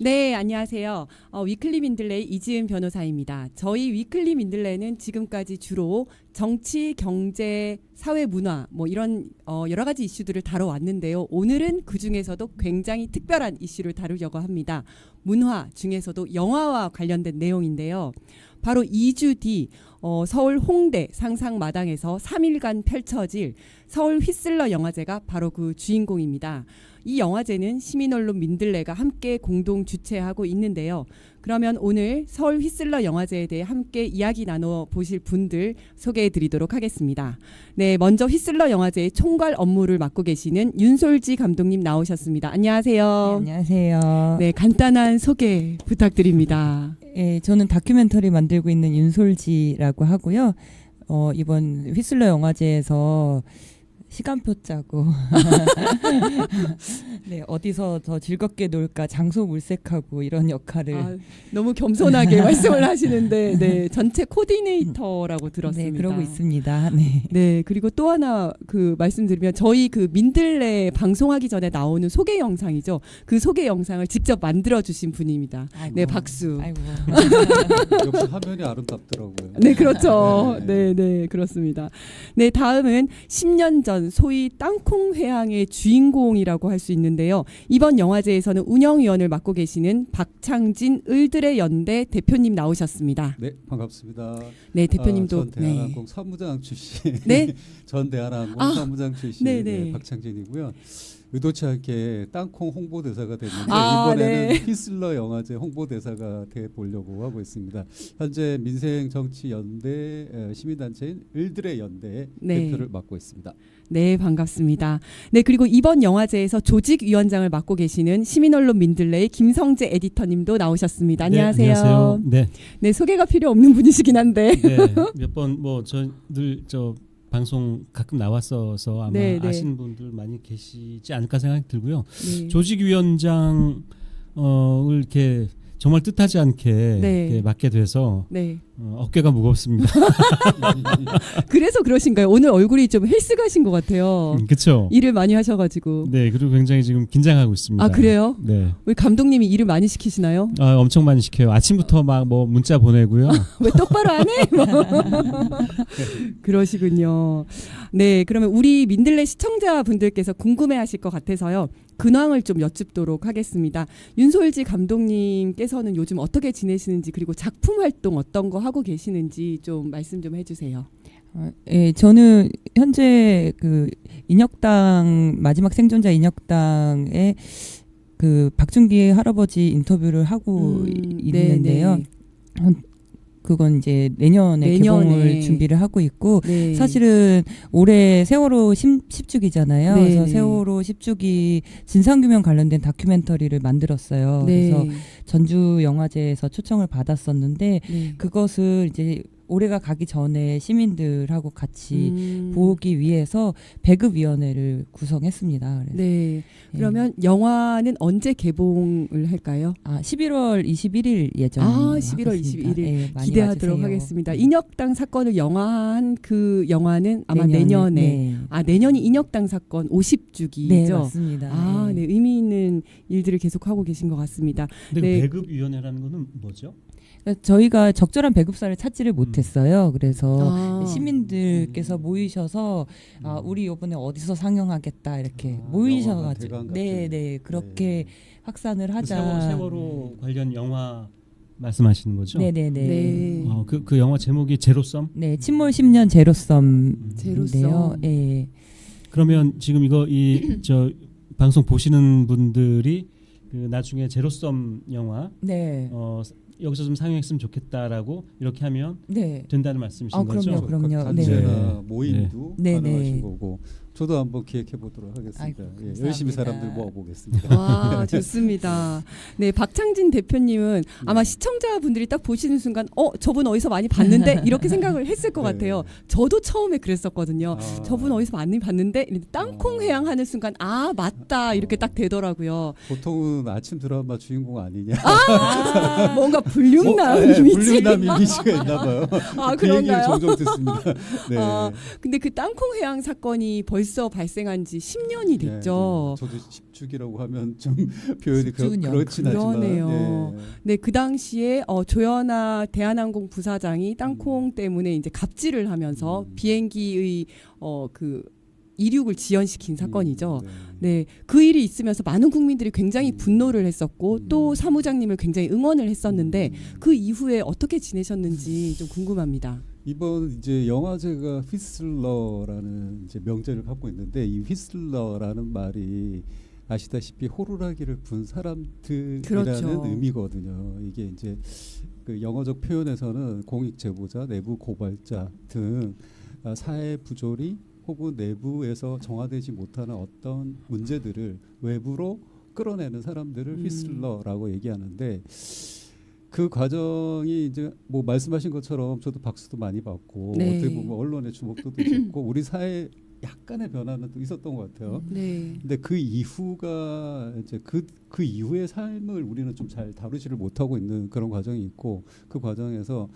네, 안녕하세요. 위클리 민들레이 이지은 변호사입니다. 저희 위클리 민들레는 지금까지 주로 정치, 경제, 사회, 문화 뭐 이런 여러 가지 이슈들을 다뤄왔는데요. 오늘은 그 중에서도 굉장히 특별한 이슈를 다루려고 합니다. 문화 중에서도 영화와 관련된 내용인데요. 바로 2주 뒤 서울 홍대 상상마당에서 3일간 펼쳐질 서울 휘슬러 영화제가 바로 그 주인공입니다. 이 영화제는 시민언론 민들레가 함께 공동 주최하고 있는데요. 그러면 오늘 서울 휘슬러 영화제에 대해 함께 이야기 나눠 보실 분들 소개해 드리도록 하겠습니다. 네, 먼저 휘슬러 영화제의 총괄 업무를 맡고 계시는 윤솔지 감독님 나오셨습니다. 안녕하세요. 네, 안녕하세요. 네, 간단한 소개 부탁드립니다. 네, 저는 다큐멘터리 만들고 있는 윤솔지라고 하고요. 이번 휘슬러 영화제에서 시간표 짜고 네, 어디서 더 즐겁게 놀까 장소 물색하고 이런 역할을 너무 겸손하게 말씀을 하시는데 네, 전체 코디네이터라고 들었습니다. 네, 그러고 있습니다. 네. 네, 그리고 또 하나 그 말씀드리면 저희 그 민들레 방송하기 전에 나오는 소개 영상이죠. 그 소개 영상을 직접 만들어 주신 분입니다. 아이고, 네, 박수. 아이고. 역시 화면이 아름답더라고요. 네, 그렇죠. 네, 네, 그렇습니다. 네, 다음은 10년 전 소위 땅콩 회항의 주인공이라고 할 수 있는데요. 이번 영화제에서는 운영위원을 맡고 계시는 박창진 을들의 연대 대표님 나오셨습니다. 네, 반갑습니다. 네, 대표님도 전 대한항공 사무장 출신. 네. 전 대한항공 사무장 출신 네네. 박창진이고요. 의도치 않게 땅콩 홍보대사가 됐는데 네. 이번에는 휘슬러 영화제 홍보대사가 돼 보려고 하고 있습니다. 현재 민생정치연대 시민단체인 을들의 연대 네. 대표를 맡고 있습니다. 네, 반갑습니다. 네, 그리고 이번 영화제에서 조직위원장을 맡고 계시는 시민언론 민들레의 김성재 에디터님도 나오셨습니다. 안녕하세요. 네, 안녕하세요. 네, 네, 소개가 필요 없는 분이시긴 한데. 네, 몇 번 뭐 저늘 저 방송 가끔 나왔어서 아마 네, 네. 아시는 분들 많이 계시지 않을까 생각이 들고요. 네. 조직위원장을 이렇게 정말 뜻하지 않게 네. 이렇게 맡게 돼서 네. 어깨가 무겁습니다. 그래서 그러신가요? 오늘 얼굴이 좀 헬스가신 것 같아요. 그렇죠. 일을 많이 하셔가지고. 네, 그리고 굉장히 지금 긴장하고 있습니다. 아, 그래요? 네. 우리 감독님이 일을 많이 시키시나요? 엄청 많이 시켜요. 아침부터 막 뭐 문자 보내고요. 왜 똑바로 안 해? 뭐. 그러시군요. 네, 그러면 우리 민들레 시청자분들께서 궁금해하실 것 같아서요. 근황을 좀 여쭙도록 하겠습니다. 윤솔지 감독님께서는 요즘 어떻게 지내시는지 그리고 작품 활동 어떤 거 하고 계시는지 좀 말씀 좀 해주세요. 예, 저는 현재 그 인혁당 마지막 생존자 인혁당의 그 박준기 할아버지 인터뷰를 하고 있는데요. 네네. 그건 이제 내년에 개봉을 준비를 하고 있고 네. 사실은 올해 세월호 10주기잖아요. 네네. 그래서 세월호 10주기 진상규명 관련된 다큐멘터리를 만들었어요. 네. 그래서 전주 영화제에서 초청을 받았었는데 네. 그것을 이제 올해가 가기 전에 시민들하고 같이 보기 위해서 배급위원회를 구성했습니다. 그래서 네. 그러면 영화는 언제 개봉을 할까요? 11월 21일 예정. 11월 21일 네, 많이 기대하도록 와주세요. 하겠습니다. 인혁당 사건을 영화한 그 영화는 아마 내년에. 네. 내년이 인혁당 사건 50주기죠. 네, 맞습니다. 네, 의미 있는 일들을 계속 하고 계신 것 같습니다. 근데 네. 배급위원회라는 거는 뭐죠? 저희가 적절한 배급사를 찾지를 못했어요. 그래서 아. 시민들께서 모이셔서 우리 이번에 어디서 상영하겠다 이렇게 영화관 모이셔가지고 대관 같은. 네 그렇게 확산을 하자. 세월호 관련 영화 말씀하시는 거죠? 네네네. 네. 그 영화 제목이 제로섬? 네, 침몰 10년 제로섬인데요. 제로섬. 예. 그러면 지금 이거 저 방송 보시는 분들이 그 나중에 제로섬 영화 네. 여기서 좀 상영했으면 좋겠다라고 이렇게 하면 네. 된다는 말씀이신 거죠? 그럼요. 단체나 네. 모임도 네. 가능하신 네. 거고 저도 한번 기획해 보도록 하겠습니다. 아이고, 감사합니다. 열심히 사람들 모아보겠습니다. 와, 좋습니다. 네, 박창진 대표님은 아마 시청자분들이 딱 보시는 순간 저분 어디서 많이 봤는데 이렇게 생각을 했을 것 네. 같아요. 저도 처음에 그랬었거든요. 저분 어디서 많이 봤는데 땅콩 회항 하는 순간 맞다 이렇게 딱 되더라고요. 보통은 아침 드라마 주인공 아니냐? 뭔가 불륜남 네, 이미지. 불륜남 이미지가 있나 봐요. 그 얘기를 그런가요? 종종 듣습니다. 네. 근데 그 땅콩 회항 사건이 벌써 벌써 발생한 지 10년이 됐죠. 네, 저도 10주기라고 하면 좀 표현이 10주년. 그렇진 하지만 그러네요. 네, 그 당시에 조현아 대한항공 부사장이 땅콩 때문에 이제 갑질을 하면서 비행기의 그 이륙을 지연시킨 사건이죠. 네, 그 일이 있으면서 많은 국민들이 굉장히 분노를 했었고 또 사무장님을 굉장히 응원을 했었는데 그 이후에 어떻게 지내셨는지 좀 궁금합니다. 이번 이제 영화제가 휘슬러라는 이제 명제를 갖고 있는데 이 휘슬러라는 말이 아시다시피 호루라기를 분 사람들이라는 그렇죠. 의미거든요. 이게 이제 그 영어적 표현에서는 공익 제보자, 내부 고발자 등 사회 부조리 혹은 내부에서 정화되지 못하는 어떤 문제들을 외부로 끌어내는 사람들을 휘슬러라고 얘기하는데 그 과정이 이제 뭐 말씀하신 것처럼 저도 박수도 많이 받고 네. 어떻게 보면 언론의 주목도 있었고 우리 사회 약간의 변화는 또 있었던 것 같아요. 네. 근데 그 이후가 이제 그 이후의 삶을 우리는 좀 잘 다루지를 못하고 있는 그런 과정이 있고 그 과정에서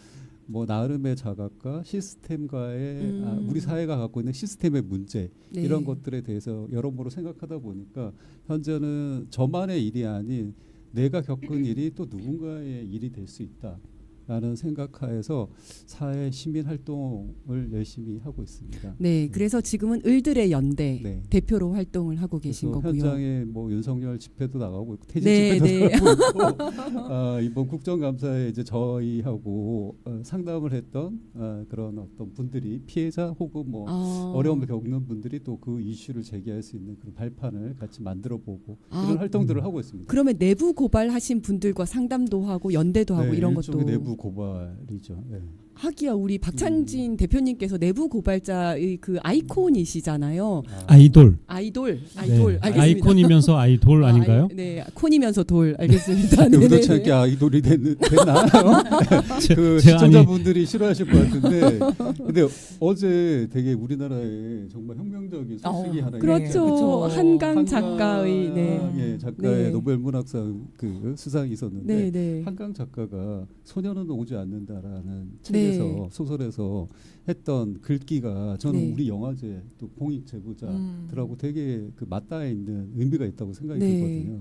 뭐 나름의 자각과 시스템과의 우리 사회가 갖고 있는 시스템의 문제 네. 이런 것들에 대해서 여러모로 생각하다 보니까 현재는 저만의 일이 아닌 내가 겪은 일이 또 누군가의 일이 될 수 있다라는 생각하에서 사회 시민 활동을 열심히 하고 있습니다. 네, 그래서 지금은 을들의 연대 네. 대표로 활동을 하고 계신 그래서 거고요. 현장에 뭐 윤석열 집회도 나가고 있고 태진 네, 집회도 네. 나가고 있고 이번 국정감사에 이제 저희하고 상담을 했던 그런 어떤 분들이 피해자 혹은 뭐 어려움을 겪는 분들이 또 그 이슈를 제기할 수 있는 그런 발판을 같이 만들어보고 이런 활동들을 하고 있습니다. 그러면 내부 고발하신 분들과 상담도 하고 연대도 하고 네, 이런 일종의 것도 내부 고발이죠. 네. 하기야 우리 박창진 대표님께서 내부 고발자의 그 아이콘이시잖아요. 아이돌. 아이돌, 네. 알겠습니다. 아이콘이면서 아이돌 아닌가요? 네, 콘이면서 돌 알겠습니다. 네, 의도치 않게 아이돌이 됐나? 그 제가 아니- 시청자분들이 싫어하실 것 같은데, 근데 어제 되게 우리나라에 정말 혁명적인 소식이 하나 그렇죠. 그쵸. 한강 작가의 예, 작가의 네. 노벨 문학상 그 수상이 있었는데 네, 네. 한강 작가가 소년은 오지 않는다라는 네. 책에서 소설에서 했던 글귀가 저는 네. 우리 영화제 또 공익 제보자들하고 되게 그 맞닿아 있는 의미가 있다고 생각이 들거든요.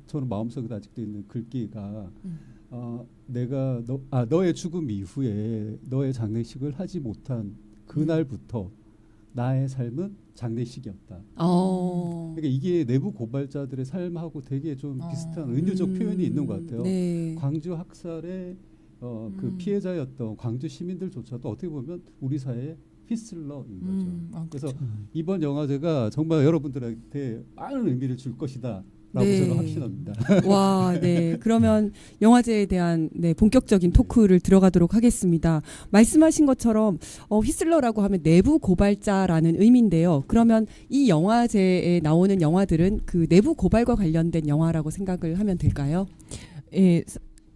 저는 마음속에 아직도 있는 글귀가 내가 너의 죽음 이후에 너의 장례식을 하지 못한 그날부터 나의 삶은 장례식이었다. 그러니까 이게 내부 고발자들의 삶하고 되게 좀 비슷한 은유적 표현이 있는 것 같아요. 네. 광주 학살의 그 피해자였던 광주 시민들조차도 어떻게 보면 우리 사회의 휘슬러인 거죠. 그래서 이번 영화제가 정말 여러분들한테 많은 의미를 줄 것이다. 라고 네. 저는 확신합니다. 와, 네. 그러면 영화제에 대한 본격적인 토크를 들어가도록 하겠습니다. 말씀하신 것처럼 휘슬러라고 하면 내부 고발자라는 의미인데요. 그러면 이 영화제에 나오는 영화들은 그 내부 고발과 관련된 영화라고 생각을 하면 될까요? 예,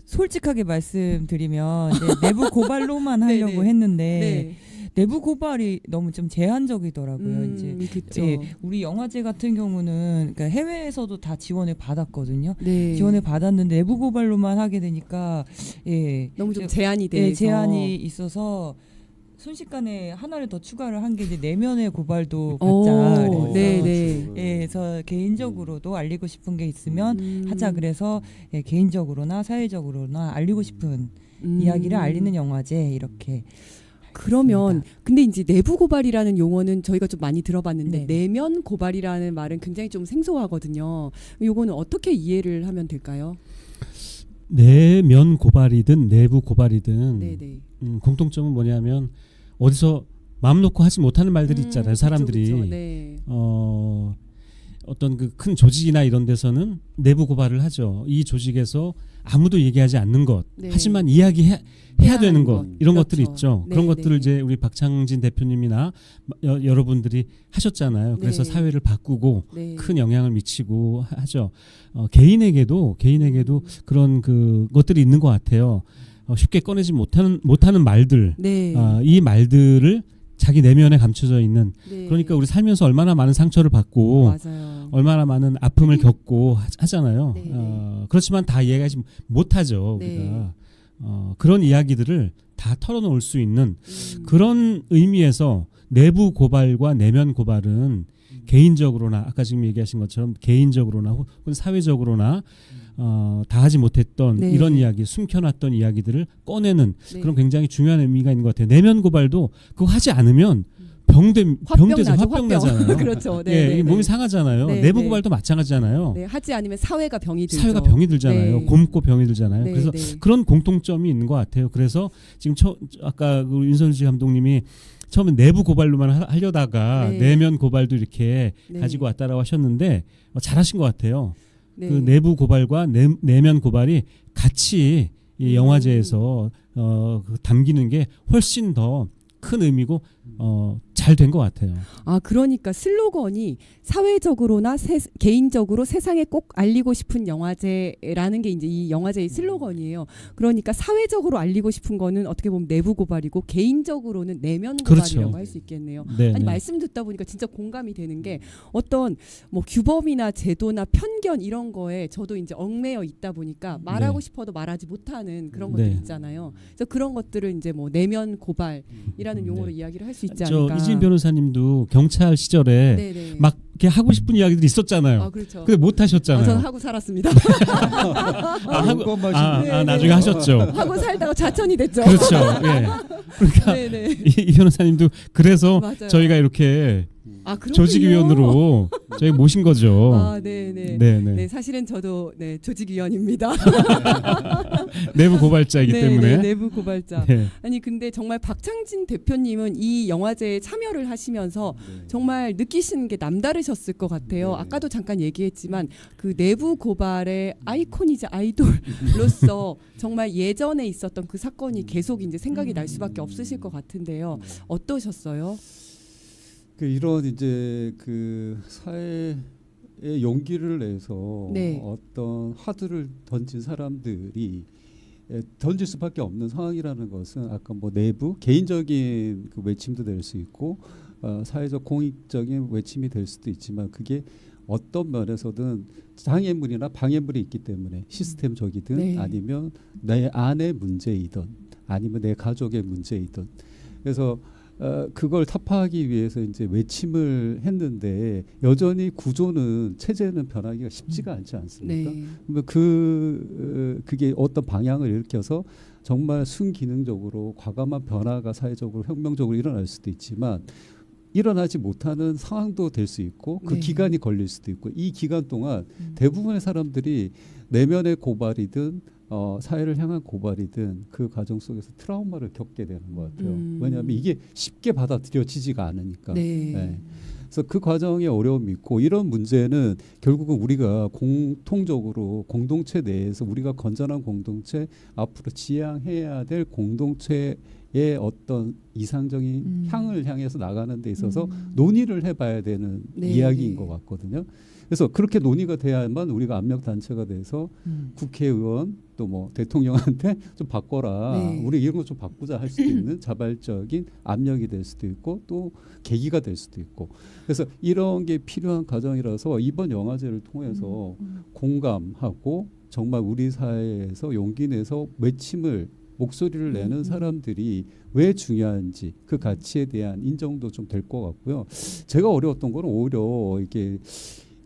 솔직하게 말씀드리면 내부 고발로만 하려고 네네. 했는데 네. 내부 고발이 너무 좀 제한적이더라고요. 이제 그쵸. 예, 우리 영화제 같은 경우는 그러니까 해외에서도 다 지원을 받았거든요. 네. 지원을 받았는데 내부 고발로만 하게 되니까 너무 좀 제한이 돼서 예, 제한이 있어서 순식간에 하나를 더 추가를 한 게 이제 내면의 고발도 받자. 오, 그래서 네, 네. 예, 그래서 개인적으로도 알리고 싶은 게 있으면 하자. 그래서 개인적으로나 사회적으로나 알리고 싶은 이야기를 알리는 영화제 이렇게. 그러면 있습니다. 근데 이제 내부 고발이라는 용어는 저희가 좀 많이 들어봤는데 네. 내면 고발이라는 말은 굉장히 좀 생소하거든요. 요거는 어떻게 이해를 하면 될까요? 내면 고발이든 내부 고발이든 네네. 공통점은 뭐냐면 어디서 마음 놓고 하지 못하는 말들이 있잖아요. 사람들이 그쵸, 그쵸. 네. 어떤 그 큰 조직이나 이런 데서는 내부 고발을 하죠. 이 조직에서 아무도 얘기하지 않는 것, 네. 하지만 이야기해야 되는 것, 이런 그렇죠. 것들이 있죠. 네, 그런 것들을 네. 이제 우리 박창진 대표님이나 여러분들이 하셨잖아요. 그래서 네. 사회를 바꾸고 네. 큰 영향을 미치고 하죠. 개인에게도 그런 그 것들이 있는 것 같아요. 쉽게 꺼내지 못하는 말들, 네. 이 말들을 자기 내면에 감춰져 있는. 네. 그러니까 우리 살면서 얼마나 많은 상처를 받고 맞아요. 얼마나 많은 아픔을 겪고 하잖아요. 네. 그렇지만 다 이야기하지 못하죠. 네. 우리가 그런 이야기들을 다 털어놓을 수 있는 그런 의미에서 내부 고발과 내면 고발은 개인적으로나 아까 지금 얘기하신 것처럼 개인적으로나 혹은 사회적으로나 다 하지 못했던 네. 이런 이야기, 숨겨놨던 이야기들을 꺼내는 네. 그런 굉장히 중요한 의미가 있는 것 같아요. 내면 고발도 그거 하지 않으면 병되죠. 화병 나잖아요. 그렇죠. 네, 예, 네, 이게 몸이 네. 상하잖아요. 네, 내부 네. 고발도 마찬가지잖아요. 네, 하지 않으면 사회가 병이 들죠. 사회가 병이 들잖아요. 네. 곪고 병이 들잖아요. 네, 그래서 네. 그런 공통점이 있는 것 같아요. 그래서 지금 아까 그 윤선주 감독님이 처음에 내부 고발로만 하려다가 네. 내면 고발도 이렇게 네. 가지고 왔다라고 하셨는데 잘하신 것 같아요. 네. 그 내부 고발과 내면 고발이 같이 이 영화제에서 그 담기는 게 훨씬 더 큰 의미고 잘 된 것 같아요. 아, 그러니까 슬로건이 사회적으로나 개인적으로 세상에 꼭 알리고 싶은 영화제라는 게 이제 이 영화제의 슬로건이에요. 그러니까 사회적으로 알리고 싶은 거는 어떻게 보면 내부 고발이고 개인적으로는 내면 고발이라고 그렇죠. 할 수 있겠네요. 네, 아니 네. 말씀 듣다 보니까 진짜 공감이 되는 게 어떤 뭐 규범이나 제도나 편견 이런 거에 저도 이제 얽매여 있다 보니까 말하고 네. 싶어도 말하지 못하는 그런 네. 것들 있잖아요. 그래서 그런 것들을 이제 뭐 내면 고발이라는 용어로 네. 이야기를 할 수 있지 저 않을까. 이진 변호사님도 경찰 시절에 네네. 막 이렇게 하고 싶은 이야기들이 있었잖아요. 아, 그렇죠. 근데 못 하셨잖아요. 저는 하고 살았습니다. 나중에 하셨죠. 하고 살다가 좌천이 됐죠. 그렇죠. 예. 그러니까 네네. 이 변호사님도 그래서 맞아요. 저희가 이렇게 아, 그렇군요. 조직위원으로 저희 모신 거죠. 아, 네네. 네네. 네, 사실은 저도 네, 조직위원입니다. 내부 고발자이기 네, 때문에. 네, 내부 고발자. 네. 아니 근데 정말 박창진 대표님은 이 영화제에 참여를 하시면서 정말 느끼시는 게 남다르셨을 것 같아요. 네. 아까도 잠깐 얘기했지만 그 내부 고발의 아이콘이자 아이돌로서 정말 예전에 있었던 그 사건이 계속 이제 생각이 날 수밖에 없으실 것 같은데요. 어떠셨어요? 그 이런 이제 그 사회에 용기를 내서 네. 어떤 화두를 던진 사람들이 던질 수밖에 없는 상황이라는 것은 아까 뭐 내부 개인적인 그 외침도 될 수 있고 사회적 공익적인 외침이 될 수도 있지만 그게 어떤 면에서든 장애물이나 방해물이 있기 때문에 시스템적이든 네. 아니면 내 안의 문제이든 아니면 내 가족의 문제이든 그래서 그걸 타파하기 위해서 이제 외침을 했는데 여전히 구조는 체제는 변하기가 쉽지가 않지 않습니까? 네. 그러면 그게 어떤 방향을 일으켜서 정말 순기능적으로 과감한 변화가 사회적으로 혁명적으로 일어날 수도 있지만 일어나지 못하는 상황도 될 수 있고 그 네. 기간이 걸릴 수도 있고 이 기간 동안 대부분의 사람들이 내면의 고발이든 사회를 향한 고발이든 그 과정 속에서 트라우마를 겪게 되는 것 같아요. 왜냐하면 이게 쉽게 받아들여지지가 않으니까. 네. 네. 그래서 그 과정에 어려움이 있고 이런 문제는 결국은 우리가 공통적으로 공동체 내에서 우리가 건전한 공동체 앞으로 지향해야 될 공동체의 어떤 이상적인 향을 향해서 나가는 데 있어서 논의를 해봐야 되는 네. 이야기인 것 같거든요. 그래서 그렇게 논의가 돼야만 우리가 압력 단체가 돼서 국회의원 또 뭐 대통령한테 좀 바꿔라. 네. 우리 이런 거 좀 바꾸자 할 수도 있는 자발적인 압력이 될 수도 있고 또 계기가 될 수도 있고. 그래서 이런 게 필요한 과정이라서 이번 영화제를 통해서 공감하고 정말 우리 사회에서 용기 내서 외침을 목소리를 내는 사람들이 왜 중요한지 그 가치에 대한 인정도 좀 될 것 같고요. 제가 어려웠던 건 오히려 이게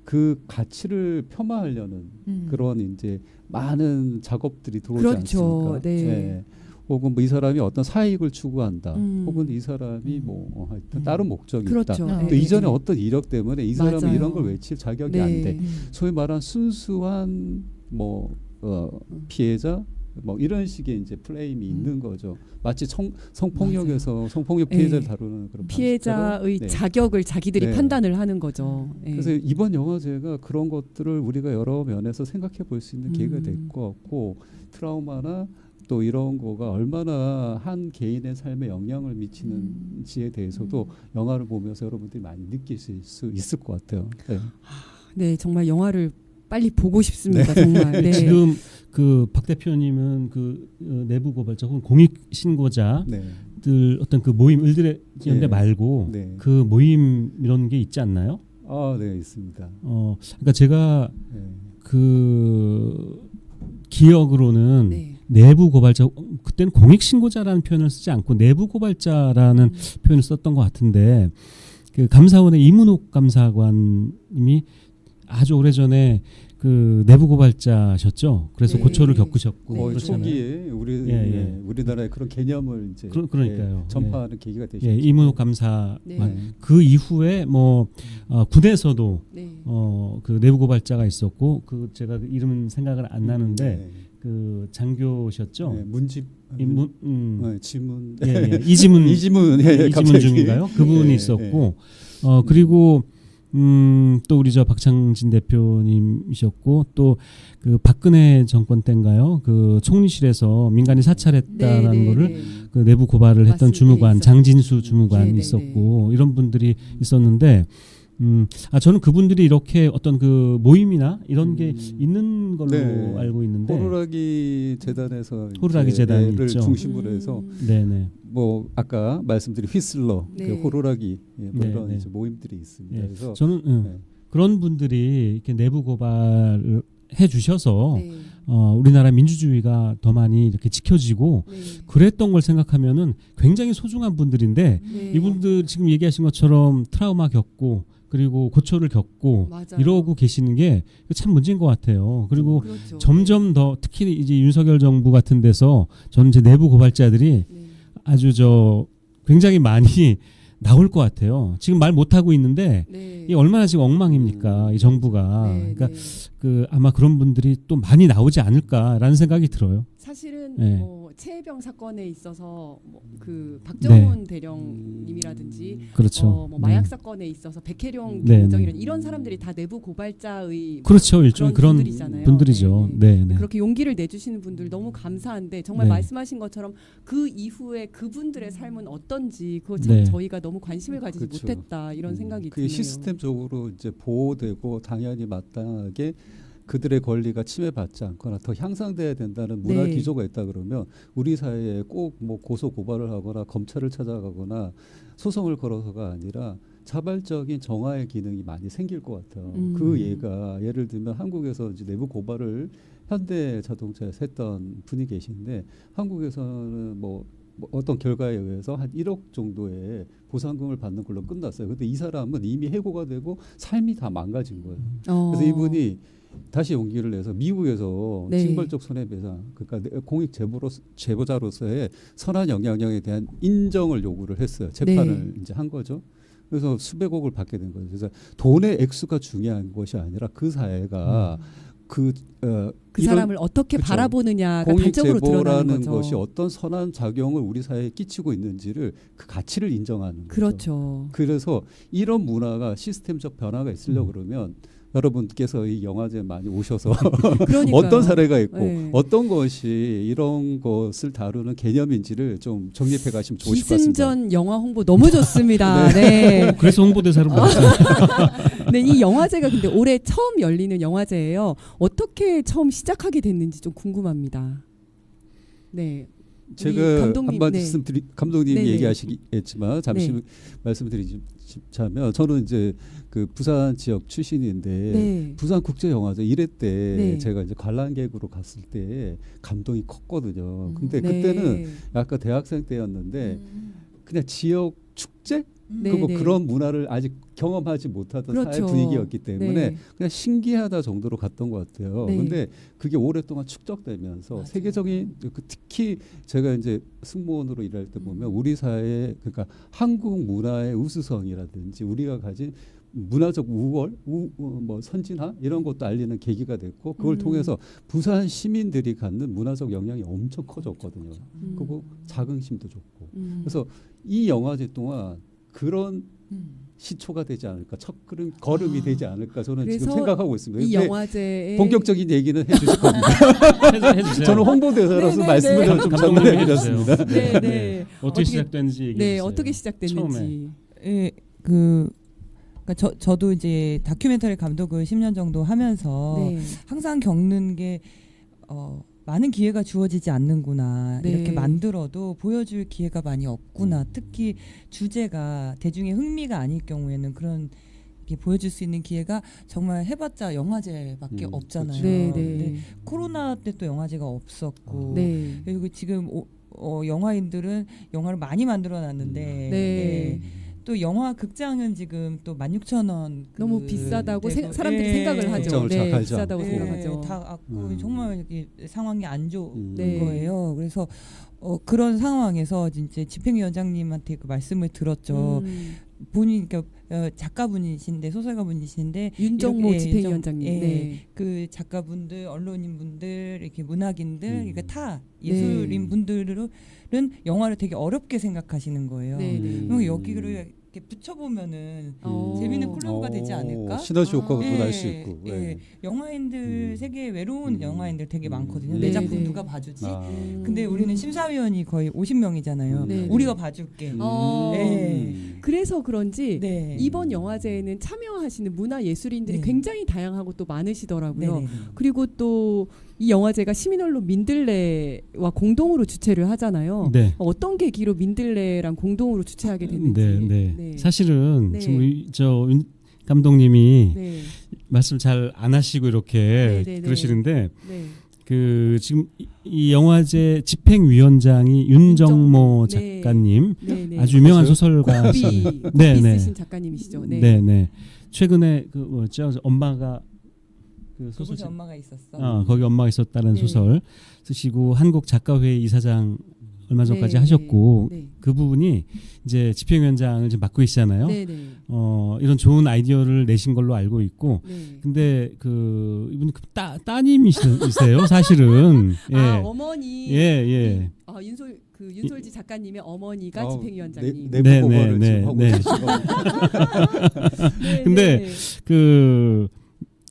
그 가치를 폄하하려는 그런 이제 많은 작업들이 들어오지 그렇죠. 않습니까? 네. 예. 혹은 뭐 이 사람이 어떤 사익을 추구한다. 혹은 이 사람이 뭐 하여튼 다른 목적이 그렇죠. 있다. 네, 또 이전에 네. 어떤 이력 때문에 이 사람은 맞아요. 이런 걸 외칠 자격이 네. 안 돼. 소위 말한 순수한 뭐 피해자 뭐 이런 식의 이제 플레임이 있는 거죠. 마치 성폭력에서 성폭력 피해자를 네. 다루는 그런 피해자의 방식처럼. 네. 자격을 자기들이 네. 판단을 하는 거죠. 네. 그래서 이번 영화제가 그런 것들을 우리가 여러 면에서 생각해 볼 수 있는 기회가 될 것 같고 트라우마나 또 이런 거가 얼마나 한 개인의 삶에 영향을 미치는지에 대해서도 영화를 보면서 여러분들이 많이 느끼실 수 있을 것 같아요. 네. 네, 정말 영화를 빨리 보고 싶습니다. 정말. 네. 지금 그 박 대표님은 그 내부 고발자 혹은 공익 신고자들 네. 어떤 그 모임 을들의 연대 네. 말고 네. 그 모임 이런 게 있지 않나요? 네, 있습니다. 그러니까 제가 네. 그 기억으로는 네. 내부 고발자, 그때는 공익 신고자라는 표현을 쓰지 않고 내부 고발자라는 표현을 썼던 것 같은데, 그 감사원의 이문옥 감사관님이 아주 오래전에 그 내부 고발자셨죠. 그래서 네. 고초를 겪으셨고 네. 거의 그렇잖아요. 초기에 우리나라의 그런 개념을 이제 그러니까요. 전파하는 계기가 되셨죠. 예, 이문옥 감사관. 네. 그 이후에 뭐 군에서도 네. 그 내부 고발자가 있었고, 그 제가 그 이름은 생각을 안 나는데 네. 그 장교셨죠. 네, 문집 지문 예, 예. 이지문 이지문 이지문 갑자기. 중인가요? 그분이 네, 있었고 그리고 또 우리 저 박창진 대표님이셨고, 또 그 박근혜 정권 때인가요? 그 총리실에서 민간이 사찰했다라는 네, 네, 거를 네. 그 내부 고발을 했던 맞습니다. 주무관 있었죠. 장진수 주무관 네, 네, 있었고 이런 분들이 있었는데 저는 그분들이 이렇게 어떤 그 모임이나 이런 게 있는 걸로 네. 알고 있는데. 호루라기 재단에서 호루라기 이제 재단이 를 있죠. 중심으로 해서 네네. 뭐 아까 말씀드린 휘슬러, 네. 그 호루라기 뭐 네, 이런 네. 이제 모임들이 있습니다. 예. 그래서 저는 네. 그런 분들이 이렇게 내부 고발을 해주셔서 네. 우리나라 민주주의가 더 많이 이렇게 지켜지고 네. 그랬던 걸 생각하면은 굉장히 소중한 분들인데, 네. 이분들 지금 얘기하신 것처럼 트라우마 겪고 그리고 고초를 겪고 맞아요. 이러고 계시는 게 참 문제인 것 같아요. 그리고 그렇죠. 점점 더 특히 이제 윤석열 정부 같은 데서 저는 이제 내부 고발자들이 네. 아주 굉장히 많이 나올 것 같아요. 지금 말 못 하고 있는데 네. 이게 얼마나 지금 엉망입니까, 이 정부가. 네, 그러니까 네. 그 아마 그런 분들이 또 많이 나오지 않을까라는 생각이 들어요. 사실은 네. 뭐 최혜병 사건에 있어서 그 박정훈 대령님이라든지 그렇죠. 뭐 마약 사건에 있어서 백혜룡 네, 경정 네. 이런 사람들이 다 내부 고발자의 그렇죠. 일종의 그런 분들이잖아요. 분들이죠. 네, 네, 네. 그렇게 용기를 내주시는 분들 너무 감사한데, 정말 네. 말씀하신 것처럼 그 이후에 그분들의 삶은 어떤지 그거 참 네. 저희가 너무 관심을 가지지 그렇죠. 못했다 이런 생각이 그게 드네요. 시스템적으로 이제 보호되고 당연히 마땅하게 그들의 권리가 침해받지 않거나 더 향상돼야 된다는 문화 네. 기조가 있다 그러면 우리 사회에 꼭 뭐 고소 고발을 하거나 검찰을 찾아가거나 소송을 걸어서가 아니라 자발적인 정화의 기능이 많이 생길 것 같아요. 그 예를 들면 한국에서 이제 내부 고발을 현대 자동차에서 했던 분이 계신데, 한국에서는 뭐 어떤 결과에 의해서 한 1억 정도의 보상금을 받는 걸로 끝났어요. 근데 이 사람은 이미 해고가 되고 삶이 다 망가진 거예요. 그래서 이분이 다시 용기를 내서 미국에서 네. 징벌적 손해배상, 그러니까 공익 제보자로서의 선한 영향력에 대한 인정을 요구를 했어요. 재판을 이제 한 거죠. 그래서 수백억을 받게 된 거죠. 그래서 돈의 액수가 중요한 것이 아니라 그 사회가 그 이런 사람을 어떻게 그렇죠. 바라보느냐가 공익 단적으로 드러나는 제보라는 거죠. 것이 어떤 선한 작용을 우리 사회에 끼치고 있는지를 그 가치를 인정하는 거죠. 그렇죠. 그래서 이런 문화가 시스템적 변화가 있으려고 그러면 여러분께서 이 영화제 많이 오셔서 그러니까요. 어떤 사례가 있고 네. 어떤 것이 이런 것을 다루는 개념인지를 좀 정립해 가시면 좋으실 것 같습니다. 기승전 영화 홍보 너무 좋습니다. 네. 그래서 홍보대사로 뽑았어요. 네, 이 영화제가 근데 올해 처음 열리는 영화제예요. 어떻게 처음 시작하게 됐는지 좀 궁금합니다. 네. 우리 제가 감독님, 한 말씀 감독님이 네네. 얘기하시겠지만 잠시 네. 말씀드리자면, 저는 이제 그 부산 지역 출신인데 네. 부산 국제영화제 1회 때 네. 제가 이제 관람객으로 갔을 때 감동이 컸거든요. 근데 네. 그때는 약간 대학생 때였는데 그냥 지역 축제? 네, 그리고 네. 그런 문화를 아직 경험하지 못하던 그렇죠. 사회 분위기였기 때문에 네. 그냥 신기하다 정도로 갔던 것 같아요. 네. 근데 그게 오랫동안 축적되면서 맞아요. 세계적인 특히 제가 이제 승무원으로 일할 때 보면 우리 사회, 그러니까 한국 문화의 우수성이라든지 우리가 가진 문화적 뭐 선진화 이런 것도 알리는 계기가 됐고, 그걸 통해서 부산 시민들이 갖는 문화적 영향이 엄청 커졌거든요. 그리고 자긍심도 좋고. 그래서 이 영화제 동안 그런 시초가 되지 않을까, 첫 걸음이 되지 않을까 저는 지금 그래서 생각하고 있습니다. 이 근데 영화제에 본격적인 얘기는 해주실 겁니다. 해주세요. 저는 홍보대사로서 네, 말씀을 네. 좀 감독님이 전달해드렸습니다. 네, 네. 어떻게 시작됐는지 얘기해 네, 주세요. 어떻게 시작됐는지. 예, 그러니까 저도 이제 다큐멘터리 감독을 10년 정도 하면서 네. 항상 겪는 게 많은 기회가 주어지지 않는구나. 네. 이렇게 만들어도 보여줄 기회가 많이 없구나. 특히 주제가 대중의 흥미가 아닐 경우에는 그런 이렇게 보여줄 수 있는 기회가 정말 해봤자 영화제밖에 없잖아요. 네, 근데 네. 코로나 때 또 영화제가 없었고 네. 그리고 지금 영화인들은 영화를 많이 만들어 놨는데 네. 또 영화 극장은 지금 또 16,000원 너무 비싸다고 사람들이 생각을 하죠. 극장을 네, 착하죠. 비싸다고 네, 생각하죠. 다 악고 정말 이렇게 상황이 안 좋은 네. 거예요. 그래서 그런 상황에서 이제 집행위원장님한테 그 말씀을 들었죠. 본인 그러니까 작가분이신데 소설가분이신데 윤정모 이렇게, 집행위원장님. 예, 네. 그 작가분들, 언론인분들, 이렇게 문학인들, 그러니까 타 네. 예술인 분들은 영화를 되게 어렵게 생각하시는 거예요. 네, 네. 그럼 여기를 이렇게 붙여보면은 재밌는 콜라보가 되지 않을까? 시너지 효과가 또 날 수 예, 있고. 예. 예. 영화인들 세계에 외로운 영화인들 되게 많거든요. 네, 내 작품 네. 누가 봐주지? 아. 근데 우리는 심사위원이 거의 50명이잖아요. 네, 네. 우리가 봐줄게. 네. 그래서 그런지 네. 이번 영화제에는 참여하시는 문화 예술인들이 네. 굉장히 다양하고 또 많으시더라고요. 네네네. 그리고 또 이 영화제가 시민언론 민들레와 공동으로 주최를 하잖아요. 네. 어떤 계기로 민들레랑 공동으로 주최하게 됐는지. 네. 사실은 네. 지금 윤 감독님이 네. 말씀 잘 안 하시고 이렇게 네, 네, 그러시는데 네. 그 지금 이 영화제 집행위원장이 윤정모 네. 작가님 네, 네. 아주 유명한 아세요? 소설가시죠. 고삐 네, 네. 쓰신 작가님이시죠. 네. 네, 네. 최근에 그 뭐죠? 엄마가 그 소설 그곳에 엄마가 있었어. 거기 엄마가 있었다는 네. 소설 쓰시고 한국 작가회의 이사장 얼마 전까지 네. 하셨고 네. 그분이 이제 집행위원장을 지금 맡고 계시잖아요. 네, 네. 이런 좋은 아이디어를 내신 걸로 알고 있고 네. 근데 그 이분이 그 따님이세요, 사실은. 예. 아, 어머니. 예. 윤솔지 작가님의 어머니가 아우, 집행위원장님. 내부 네, 고발을 네, 지금 하고 네. 계시고. 네, 근데 네. 그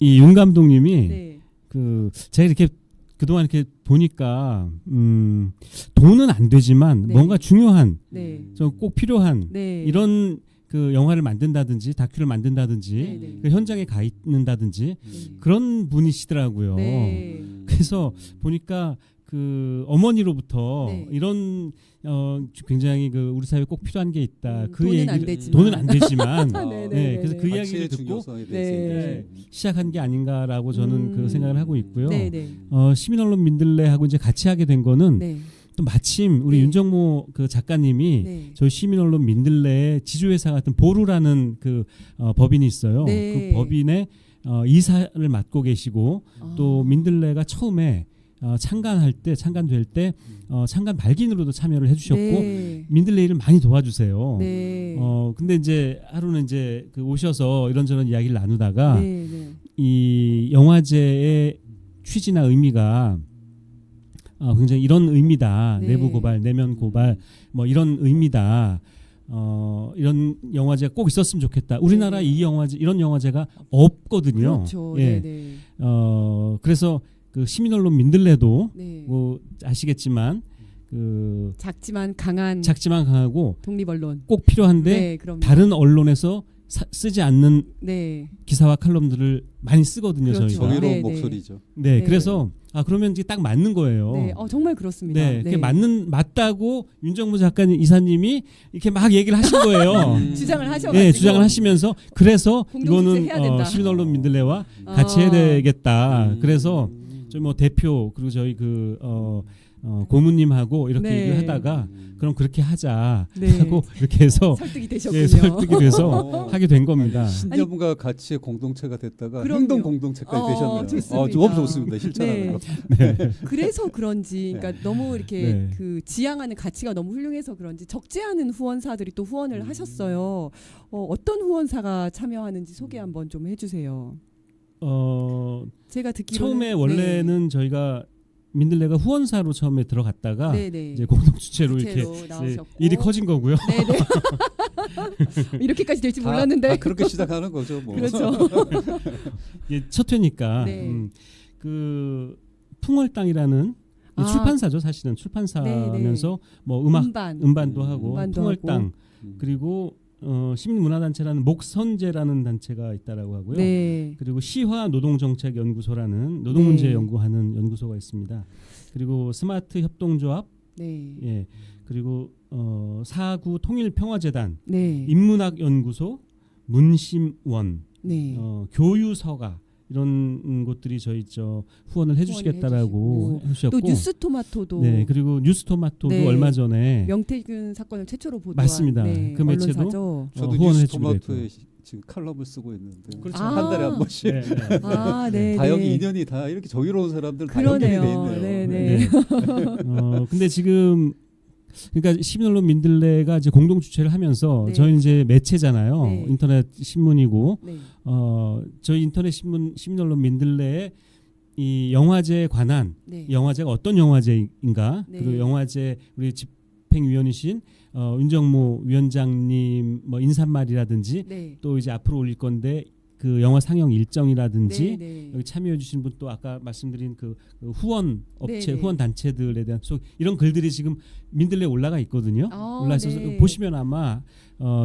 이 윤 감독님이 네. 그 제가 이렇게 그동안 이렇게 보니까 돈은 안 되지만 네. 뭔가 중요한 네. 좀 꼭 필요한 네. 이런 그 영화를 만든다든지 다큐를 만든다든지 네, 네. 그 현장에 가 있는다든지 네. 그런 분이시더라고요. 네. 그래서 보니까 그 어머니로부터 네. 이런 굉장히 그 우리 사회에 꼭 필요한 게 있다. 그 돈은 안 얘기를 되지만. 돈은 안 되지만 아, 네, 네, 그래서 그 가치의 이야기를 듣고 중요성에 대해서 네. 얘기하시는. 시작한 게 아닌가라고 저는 그 생각을 하고 있고요. 네, 네. 시민언론 민들레하고 이제 같이 하게 된 거는 네. 또 마침 우리 네. 윤정모 그 작가님이 네. 저희 시민언론 민들레의 지주회사 같은 보루라는 그 법인이 있어요. 네. 그 법인의 이사를 맡고 계시고 또 아. 민들레가 처음에 창간될 때 창간 발기인으로도 참여를 해주셨고 네. 민들레 일을 많이 도와주세요. 네. 근데 이제 하루는 이제 그 오셔서 이런저런 이야기를 나누다가 네, 네. 이 영화제의 취지나 의미가 굉장히 이런 의미다. 네. 내부 고발, 내면 고발, 뭐 이런 의미다. 이런 영화제가 꼭 있었으면 좋겠다. 우리나라 네. 이런 영화제가 없거든요. 그렇죠. 예. 네, 네. 그래서 그 시민언론 민들레도 네. 뭐 아시겠지만 그 작지만 강한 작지만 강하고 독립언론. 꼭 필요한데 네, 그럼요. 다른 언론에서 쓰지 않는 네. 기사와 칼럼들을 많이 쓰거든요. 그렇죠. 저희가. 정의로운 네, 네. 목소리죠. 네, 네. 그래서 그러면 이제 딱 맞는 거예요. 네. 정말 그렇습니다. 네, 그게 맞다고 윤정무 작가님 이사님이 이렇게 막 얘기를 하신 거예요. 주장을 하셔 네, 주장을 하시면서 그래서 공동주체 이거는 해야 된다. 시민언론 민들레와 같이 해야 되겠다. 그래서 저희 뭐 대표 그리고 저희 그 고문님하고 이렇게 네. 얘기를 하다가 그럼 그렇게 하자 네. 하고 이렇게 해서 설득이 되셨군요. 예, 설득이 돼서 하게 된 겁니다. 신념과 가치의 공동체가 됐다가 그럼요. 행동 공동체까지 되셨네요. 좋습니다. 너무 좋습니다. 실천하는 네. 거. 그래서 그런지, 그러니까 너무 이렇게 네. 그 지향하는 가치가 너무 훌륭해서 그런지 적지 않은 후원사들이 또 후원을 하셨어요. 어떤 후원사가 참여하는지 소개 한번 좀 해주세요. 제가 듣기로는 처음에 원래는 저희가 민들레가 후원사로 처음에 들어갔다가 네, 네. 이제 공동 주체로 이렇게 주체로 나오셨고. 일이 커진 거고요. 네네. 이렇게까지 될지 몰랐는데. 다 그렇게 시작하는 거죠. 뭐. 그렇죠. 이게 첫 회니까 네. 그 풍월땅이라는 이 아. 출판사죠. 사실은 출판사면서 뭐 음반도 하고 음반도 풍월땅 하고. 그리고 시민문화단체라는 목선제라는 단체가 있다라고 하고요. 네. 그리고 시화노동정책연구소라는 노동문제 네. 연구하는 연구소가 있습니다. 그리고 스마트 협동조합, 네. 그리고 사구 통일평화재단, 네. 인문학연구소, 문심원, 네. 교유서가 이런 곳들이 저희 후원을 해주시겠다라고 해주셨고 또 뉴스토마토도 네, 그리고 뉴스토마토도 네. 얼마 전에 명태균 사건을 최초로 보도한 맞습니다. 네, 그 매체도 언론사죠. 저도 후원을 뉴스토마토에 지금 칼럼을 쓰고 있는데 그렇죠. 한 달에 한 번씩 네, 네. 아, 네. 다 여기 네. 인연이 다 이렇게 정의로운 사람들 다 연결이 돼 그러네요. 있네요. 네, 네. 네. 근데 지금 그러니까 시민언론 민들레가 이제 공동 주최를 하면서 네. 저희 이제 매체잖아요. 네. 인터넷 신문이고 네. 저희 인터넷 시민언론 민들레에 이 영화제에 관한 네. 영화제가 어떤 영화제인가 네. 그리고 영화제 우리 집행위원이신 윤정모 위원장님 뭐 인사말이라든지 네. 또 이제 앞으로 올릴 건데 그 영화 상영 일정이라든지 네, 네. 여기 참여해 주신 분 또 아까 말씀드린 그 후원 업체 네네. 후원 단체들에 대한 이런 글들이 지금 민들레에 올라가 있거든요. 아, 올라 있어서 네. 보시면 아마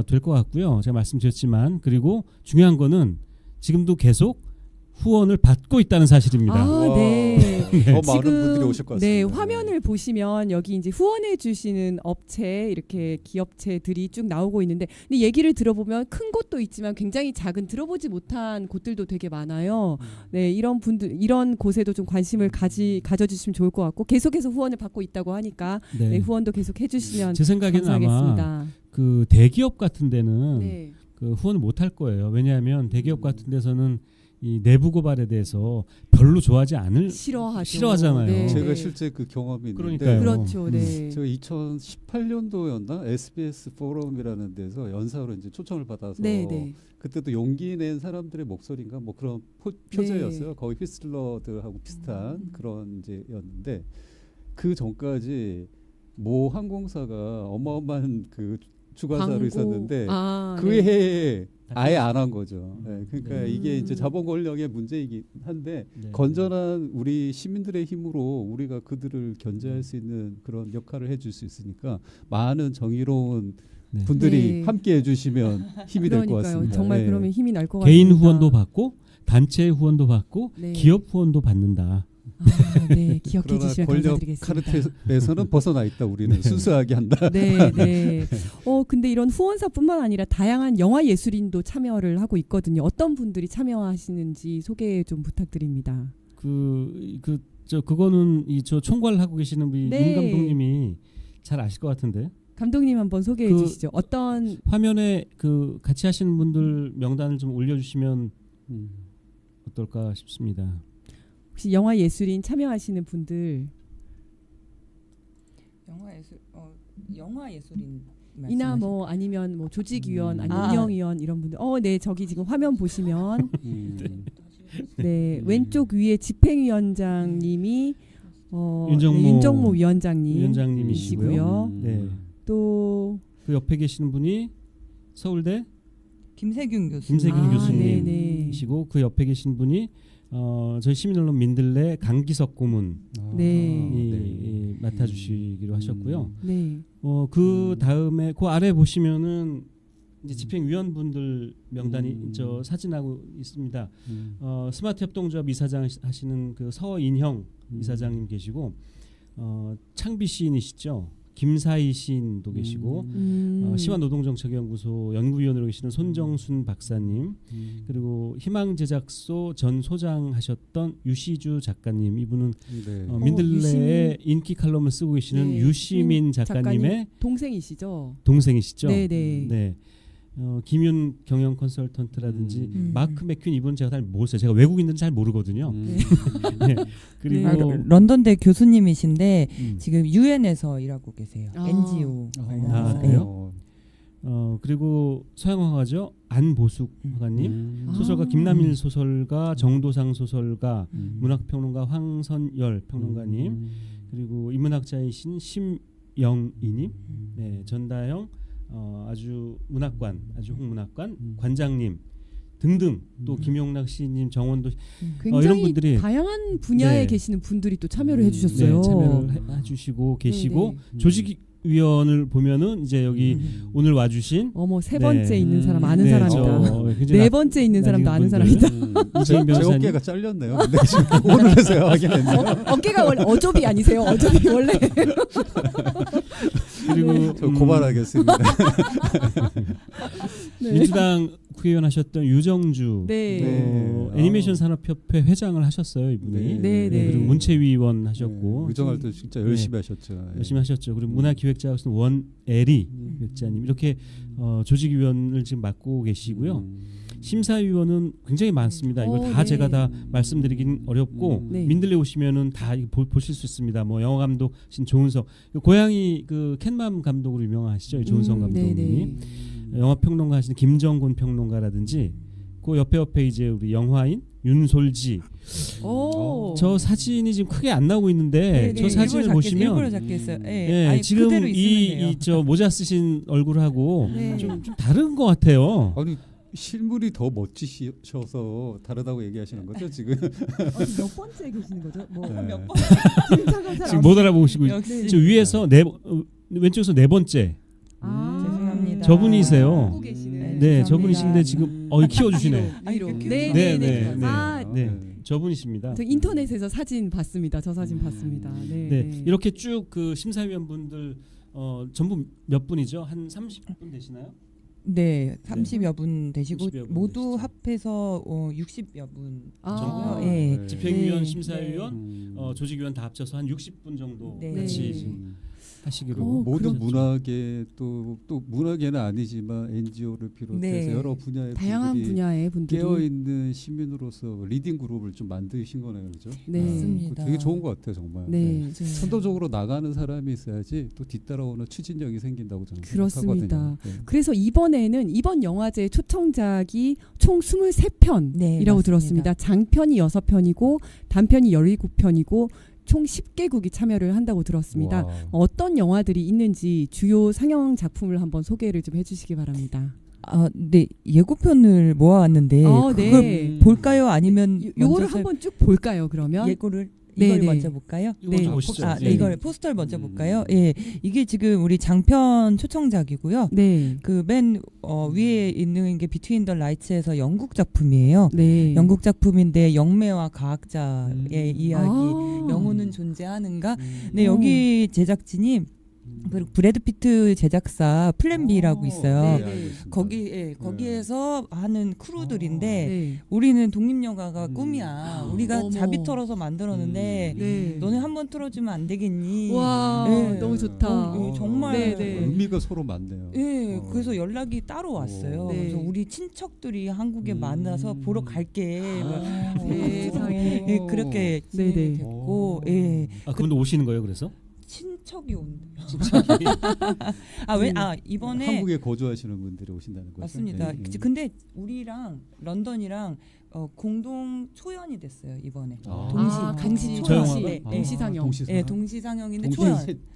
될 것 같고요. 제가 말씀드렸지만 그리고 중요한 거는 지금도 계속 후원을 받고 있다는 사실입니다. 아, 와. 네. 더 많은 분들이 오실 것 같습니다. 네, 화면을 보시면 여기 이제 후원해 주시는 업체 이렇게 기업체들이 쭉 나오고 있는데 근데 얘기를 들어보면 큰 곳도 있지만 굉장히 작은 들어보지 못한 곳들도 되게 많아요. 네, 이런 분들 이런 곳에도 좀 관심을 가져주시면 좋을 것 같고 계속해서 후원을 받고 있다고 하니까 네, 후원도 계속 해주시면 제 생각에는 아마 감사하겠습니다. 그 대기업 같은 데는 네. 그 후원을 못 할 거예요. 왜냐하면 대기업 같은 데서는 이 내부 고발에 대해서 별로 좋아하지 않을 싫어하잖아요. 네, 제가 네. 실제 그 경험이 있는데 그러니까요. 그렇죠. 네. 제가 2018년도였나 SBS 포럼이라는 데서 연사로 이제 초청을 받아서 네, 네. 그때도 용기 낸 사람들의 목소리인가 뭐 그런 표제였어요. 거의 휘슬러들하고 비슷한 그런 이제였는데 그 전까지 모 항공사가 어마어마한 그 주관사로 광고. 있었는데 아, 그 네. 해에 아예 안 한 거죠. 네, 그러니까 네. 이게 이제 자본 권력의 문제이긴 한데 네. 건전한 우리 시민들의 힘으로 우리가 그들을 견제할 수 있는 그런 역할을 해줄 수 있으니까 많은 정의로운 네. 분들이 네. 함께 해주시면 힘이 될 것 그러니까요. 같습니다. 정말 네. 그러면 힘이 날 것 같습니다. 개인 후원도 받고 단체 후원도 받고 네. 기업 후원도 받는다. 아, 네, 기억해 그러나 주시면 권력 감사드리겠습니다. 카르텔에서는 벗어나 있다. 우리는 순수하게 한다. 네, 네. 근데 이런 후원사뿐만 아니라 다양한 영화 예술인도 참여를 하고 있거든요. 어떤 분들이 참여하시는지 소개 좀 부탁드립니다. 그거는 저 총괄하고 계시는 우리 네. 임 감독님이 잘 아실 것 같은데 감독님 한번 소개해 그- 주시죠. 어떤 화면에 그 같이 하시는 분들 명단을 좀 올려주시면 어떨까 싶습니다. 혹시 영화 예술인 참여하시는 분들 영화 예술인 이나 뭐 아니면 뭐 조직위원 아니면 아. 운영위원 이런 분들 네 저기 지금 화면 보시면 네 왼쪽 위에 집행위원장님이 윤정모 위원장님이시고요. 위원장님이시고요. 네. 또 그 옆에 계시는 분이 서울대 김세균 교수. 김세균 교수님. 네네. 이시고 그 옆에 계신 분이 저희 시민언론 민들레 강기석 고문이 네. 맡아주시기로 하셨고요. 네. 그 다음에 그 아래 보시면은 이제 집행위원분들 명단이 저 사진하고 있습니다. 스마트 협동조합 이사장 하시는 그 서인형 이사장님 계시고 창비 시인이시죠. 김사희 시인도 계시고 시와노동정책연구소 연구위원으로 계시는 손정순 박사님 그리고 희망제작소 전 소장 하셨던 유시주 작가님 이분은 네. 민들레의 인기 칼럼을 쓰고 계시는 네, 유시민 작가님의 동생이시죠. 동생이시죠. 네네. 네. 김윤 경영 컨설턴트라든지 음. 마크 맥퀸 이분 제가 잘 모르겠어요. 제가 외국인들은 잘 모르거든요. 네. 네. 그리고 런던대 교수님이신데 음. 지금 유엔에서 일하고 계세요. 아. NGO 관련해서. 그래요? 그리고 서양 화가죠. 안보숙 화가님, 아. 소설가 김남일 소설가, 정도상 소설가, 문학평론가 황선열 평론가님, 그리고 인문학자이신 심영희님, 네, 전다영 아주 문학관, 아주 홍문학관 관장님 등등 또 김용락 시인님, 정원도 굉장히 이런 분들이 다양한 분야에 네. 계시는 분들이 또 참여를 해주셨어요. 네, 참여를 해주시고 계시고 네, 조직위원을 보면은 이제 여기 오늘 와주신 뭐 세 네. 번째 있는 사람 아는 네, 사람이다. 굉장히 네 번째 있는 사람도 아는 분들. 사람이다. 제 변호사님. 어깨가 잘렸네요. 근데 지금 오늘에서 확인했네요. 어깨가 원래 어조비 아니세요? 어조비 원래. 그리고 저 고발하겠습니다. 네. 민주당 국회의원 하셨던 유정주 네. 애니메이션 산업협회 회장을 하셨어요 이분이. 네, 네. 그리고 문체위원 하셨고 의정할 때 진짜 열심히 하셨죠. 열심히 하셨죠. 그리고 문화기획자로서는 원애리 기획자님 이렇게 조직위원을 지금 맡고 계시고요. 심사위원은 굉장히 많습니다. 이걸 다 네. 제가 다 말씀드리긴 어렵고 네. 민들레 오시면은 다 보실 수 있습니다. 뭐 영화 감독신 조은성, 고양이 그 캣맘 감독으로 유명하시죠, 조은성 감독님이. 네네. 영화 평론가 하시는 김정곤 평론가라든지 그 옆에 이제 우리 영화인 윤솔지. 오. 저 사진이 지금 크게 안 나오고 있는데 저 사진을 일부러 보시면 일부러 작게 했어요. 예, 아니, 지금 그대로 있으면 돼요. 이 저 모자 쓰신 얼굴하고 네. 좀 다른 것 같아요. 아니 실물이 더 멋지셔서 다르다고 얘기하시는 거죠 지금? 몇 번째 계시는 거죠? 뭐 네. 몇 번? 지금 못 알아보시고 역시. 저 위에서 왼쪽에서 네 번째 죄송합니다. 저분이세요. 보고 계시는. 네, 죄송합니다. 저분이신데 지금 키워주시네. 위로. 아니, 네, 네, 네, 네, 네. 네. 아, 네, 저분이십니다. 저 인터넷에서 사진 봤습니다. 저 사진 봤습니다. 네. 네, 이렇게 쭉 그 심사위원분들 전부 몇 분이죠? 한 30분 되시나요? 네, 30여 분 되시고 30여 분 모두 되시죠. 합해서 60여 분. 아, 정도요? 예. 집행위원, 네. 심사위원, 조직위원 다 합쳐서 한 60분 정도 네. 같이 네. 지금 하시기로. 모든 그러셨죠. 문화계 또 문화계는 아니지만 NGO를 비롯해서 네. 여러 분야의 다양한 분들이 분야의 분들이 깨어 있는 시민으로서 리딩 그룹을 좀 만드신 거네요, 그죠? 네. 맞습니다. 되게 좋은 것 같아요, 정말. 네. 선도적으로 나가는 사람이 있어야지 또 뒤따라오는 추진력이 생긴다고 저는 그렇습니다. 생각하거든요. 네. 그래서 이번에는 이번 영화제 초청작이 총 23편이라고 네, 맞습니다. 들었습니다. 장편이 6편이고 단편이 17편이고 총 10개국이 참여를 한다고 들었습니다. 와. 어떤 영화들이 있는지 주요 상영 작품을 한번 소개를 좀 해주시기 바랍니다. 네, 예고편을 모아왔는데 그걸 네. 볼까요? 아니면 요거를 먼저 한번 쭉 볼까요? 그러면 예고를 네, 이걸 네. 먼저 볼까요? 이거 먼저 보시죠. 네, 이걸 포스터를 먼저 볼까요? 예, 이게 지금 우리 장편 초청작이고요. 네, 그 맨 위에 있는 게 비트윈 더 라이츠에서 영국 작품이에요. 네. 영국 작품인데 영매와 과학자의 이야기. 아. 영혼은 존재하는가? 음. 네, 여기 제작진이 그리고 브래드 피트 제작사 플랜 B라고 있어요. 네, 네. 알겠습니다. 거기에서 하는 크루들인데 네. 우리는 독립영화가 꿈이야. 우리가 어머. 자비 털어서 만들었는데 네. 너네 한번 틀어주면 안 되겠니? 와, 네. 너무 좋다. 정말 네, 네. 의미가 서로 많네요. 예, 그래서 연락이 따로 왔어요. 네. 그래서 우리 친척들이 한국에 만나서 보러 갈게. 아, 세상에. 예, 그렇게 진행이 네네. 됐고, 예, 아, 그분도 오시는 거예요, 그래서? 친척이 온대요. 진짜. 이번에 한국에 거주하시는 분들이 오신다는 거죠. 맞습니다. 네. 근데 우리랑 런던이랑 공동 초연이 됐어요 이번에. 아. 동시 같이 저 영화가? 초연. 네, 동시 상영. 동시상영. 네, 동시 상영인데 동시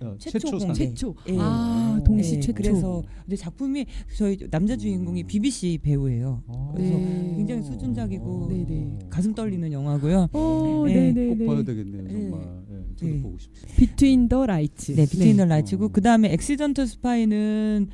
초연. 최초 공개. 상영. 최초. 예. 아, 동시 예, 최초. 그래서 근데 작품이 저희 남자 주인공이 BBC 배우예요. 그래서 네. 굉장히 수준작이고 네네. 가슴 떨리는 영화고요. 오, 네. 네, 꼭 네, 봐야 네. 되겠네요, 정말. 저도 네. 보고 싶습니다. 비트윈 더 라이츠. 네, 비트윈 더 라이츠고 어. 그다음에 엑시던트 스파이는